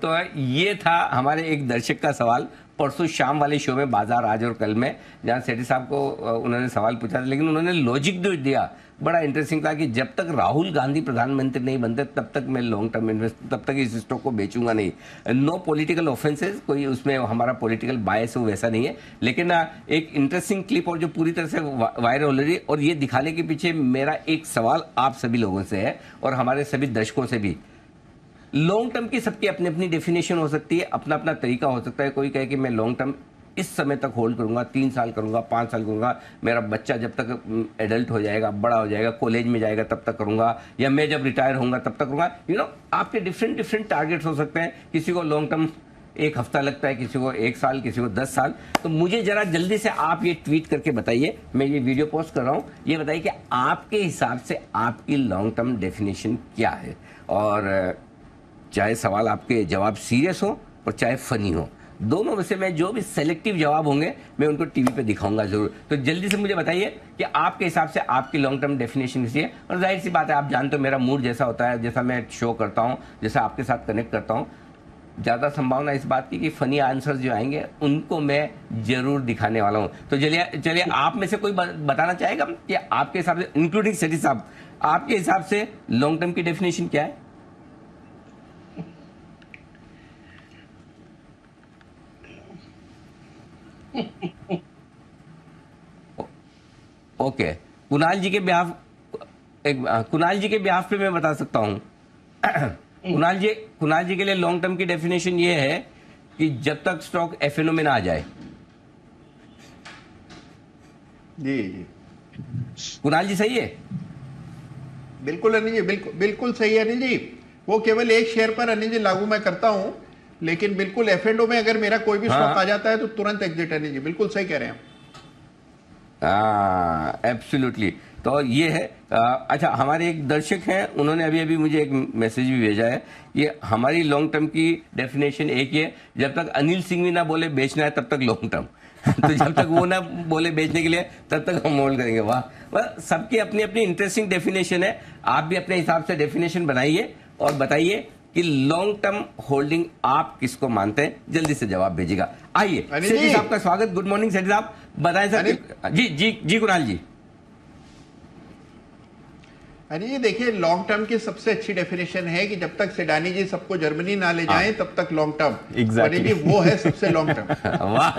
तो ये था हमारे एक दर्शक का सवाल परसों शाम वाले शो में बाजार आज और कल में, जहां सेठी साहब को उन्होंने सवाल पूछा था, लेकिन उन्होंने लॉजिक जो दिया बड़ा इंटरेस्टिंग था कि जब तक राहुल गांधी प्रधानमंत्री नहीं बनते तब तक मैं लॉन्ग टर्म इन्वेस्ट, तब तक इस स्टॉक को बेचूंगा नहीं। नो पॉलिटिकल ऑफेंसेस, कोई उसमें हमारा पॉलिटिकल बायस हो वैसा नहीं है, लेकिन एक इंटरेस्टिंग क्लिप और जो पूरी तरह से वायरल हो रही है, और ये दिखाने के पीछे मेरा एक सवाल आप सभी लोगों से है और हमारे सभी दर्शकों से भी। लॉन्ग टर्म की सबकी अपनी अपनी डेफिनेशन हो सकती है, अपना अपना तरीका हो सकता है। कोई कहे कि मैं लॉन्ग टर्म इस समय तक होल्ड करूंगा, 3 साल करूंगा, 5 साल करूंगा, मेरा बच्चा जब तक एडल्ट हो जाएगा, बड़ा हो जाएगा, कॉलेज में जाएगा तब तक करूंगा, या मैं जब रिटायर होऊंगा तब तक करूंगा। आपके डिफरेंट डिफरेंट टारगेट्स हो सकते हैं। किसी को लॉन्ग टर्म 1 हफ्ता लगता है, किसी को 1 साल, किसी को 10 साल। तो मुझे जरा जल्दी से आप ये ट्वीट करके बताइए, मैं ये वीडियो पोस्ट कर रहा हूँ, ये बताइए कि आपके हिसाब से आपकी लॉन्ग टर्म डेफिनेशन क्या है। और चाहे सवाल आपके जवाब सीरियस हो और चाहे फनी हो, दोनों में से मैं जो भी सेलेक्टिव जवाब होंगे मैं उनको टीवी पे दिखाऊंगा जरूर। तो जल्दी से मुझे बताइए कि आपके हिसाब से आपकी लॉन्ग टर्म डेफिनेशन किसी है। और जाहिर सी बात है, आप जानते हो मेरा मूड जैसा होता है, जैसा मैं शो करता हूँ, जैसा आपके साथ कनेक्ट करता हूँ, ज़्यादा संभावना इस बात की कि फनी आंसर्स जो आएंगे उनको मैं जरूर दिखाने वाला हूँ। तो चलिए आप में से कोई बताना चाहेगा कि आपके हिसाब से, इंक्लूडिंग सेठी साहब, आपके हिसाब से लॉन्ग टर्म की डेफिनेशन क्या है? ओके, कुणाल जी के बिहाफ पे मैं बता सकता हूं। कुणाल जी के लिए लॉन्ग टर्म की डेफिनेशन ये है कि जब तक स्टॉक एफएनओ में ना आ जाए। जी कुणाल जी सही है? बिल्कुल अनिल जी, बिल्कुल सही है अनिल जी। वो केवल एक शेयर पर अनिल जी लागू मैं करता हूं, लेकिन बिल्कुल एफ&ओ में अगर मेरा कोई भी स्टॉक आ जाता है तो तुरंत एग्जिट अनिल जी, बिल्कुल सही कह रहे हैं। एब्सोल्युटली। तो ये है। अच्छा, हमारे एक दर्शक हैं, उन्होंने अभी मुझे एक मैसेज भी भेजा है। ये हमारी लॉन्ग टर्म की डेफिनेशन एक ही है, जब तक अनिल सिंह भी ना बोले बेचना है तब तक लॉन्ग टर्म। तो जब तक वो ना बोले बेचने के लिए तब तक हम होल्ड करेंगे। वाह, सबकी अपनी अपनी इंटरेस्टिंग डेफिनेशन है। आप भी अपने हिसाब से डेफिनेशन बनाइए और बताइए कि लॉन्ग टर्म होल्डिंग आप किसको मानते हैं। जल्दी से जवाब भेजिएगा। आइए सेठी साहब का स्वागत। गुड मॉर्निंग सेठी साहब, बताएं सर। जी कुणाल जी। अरे ये देखिए, लॉन्ग टर्म की सबसे अच्छी डेफिनेशन है कि जब तक सेडानी जी सबको जर्मनी ना ले जाएं तब तक लॉन्ग टर्म। एग्जैक्टली जी, वो है सबसे लॉन्ग टर्म। वाह,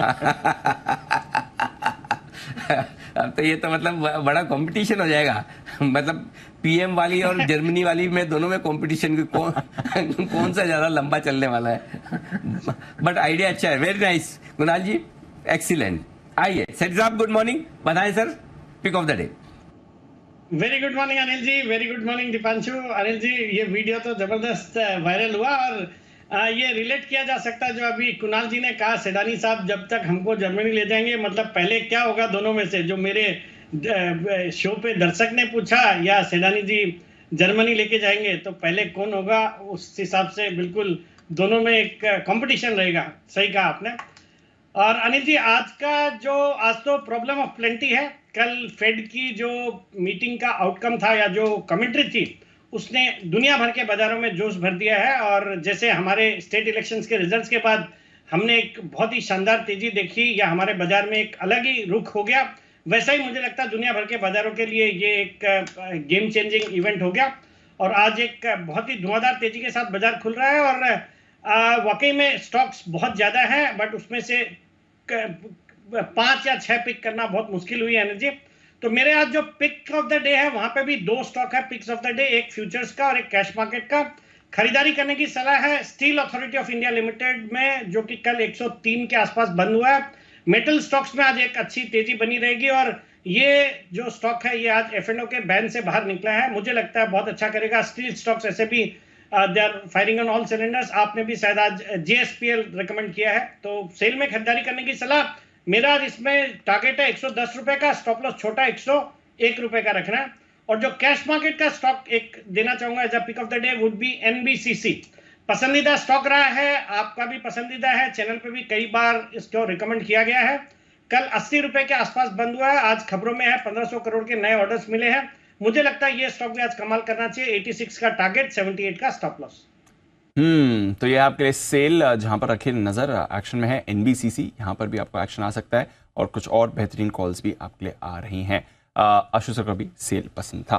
अब तो ये तो मतलब बड़ा कंपटीशन हो जाएगा। मतलब पीएम वाली और जर्मनी वाली में दोनों में कंपटीशन, कौन सा ज्यादा लंबा चलने वाला है। बट आइडिया अच्छा है, very nice Kunal ji, excellent. आइए सेठी साहब, गुड मॉर्निंग, बताएं sir pick of the day. Very good morning Anil ji, very good morning Deepanshu. Anil ji, ये वीडियो तो जबरदस्त वायरल हुआ और ये रिलेट किया जा सकता है जो अभी कुणाल जी ने कहा, सेडानी साहब जब तक हमको जर्मनी ले जाएंगे, मतलब पहले क्या होगा दोनों में से, जो मेरे शो पे दर्शक ने पूछा या सेडानी जी जर्मनी लेके जाएंगे, तो पहले कौन होगा, उस हिसाब से बिल्कुल दोनों में एक कंपटीशन रहेगा। सही कहा आपने। और अनिल जी, आज तो प्रॉब्लम ऑफ प्लेंटी है। कल फेड की जो मीटिंग का आउटकम था या जो कमेंट्री थी, उसने दुनिया भर के बाजारों में जोश भर दिया है। और जैसे हमारे स्टेट इलेक्शंस के रिजल्ट्स के बाद हमने एक बहुत ही शानदार तेजी देखी या हमारे बाजार में एक अलग ही रुख हो गया, वैसा ही मुझे लगता है दुनिया भर के बाजारों के लिए ये एक गेम चेंजिंग इवेंट हो गया। और आज एक बहुत ही धुआंधार तेजी के साथ बाजार खुल रहा है और वाकई में स्टॉक्स बहुत ज़्यादा है, बट उसमें से 5 या 6 पिक करना बहुत मुश्किल हुई है एनर्जी। तो मेरे आज जो पिक ऑफ द डे है वहां पे भी 2 स्टॉक है पिक्स ऑफ द डे, एक फ्यूचर्स का और एक कैश मार्केट का। खरीदारी करने की सलाह है steel authority of India limited में, जो कि कल 103 के आसपास बंद हुआ है। मेटल स्टॉक्स में आज एक अच्छी तेजी बनी रहेगी और ये जो स्टॉक है ये आज एफ&ओ के बैन से बाहर निकला है, मुझे लगता है बहुत अच्छा करेगा। स्टील स्टॉक्स ऐसे भी they are firing on all cylinders. आपने भी शायद आज जेएसपीएल रिकमेंड किया है, तो सेल में खरीदारी करने की सलाह। मेरा आज इसमें टारगेट है 110 रुपए का, स्टॉप लॉस छोटा 101 रुपए का रखना है। और जो कैश मार्केट का स्टॉक एक देना चाहूंगा as a pick of the day would be NBCC. पसंदीदा स्टॉक रहा है, आपका भी पसंदीदा है, चैनल पे भी कई बार इसको रिकमेंड किया गया है। कल 80 रुपए के आसपास बंद हुआ है, आज खबरों में है 1500 करोड़ के नए ऑर्डर्स मिले हैं। मुझे लगता है ये स्टॉक भी आज कमाल करना चाहिए। 86 का टारगेट, 78 का स्टॉप लॉस। तो ये आपके लिए सेल जहां पर रखे नजर एक्शन में है एनबीसीसी, यहां पर भी आपको एक्शन आ सकता है और कुछ और बेहतरीन कॉल्स भी आपके लिए आ रही हैं। आशु सर को भी सेल पसंद था।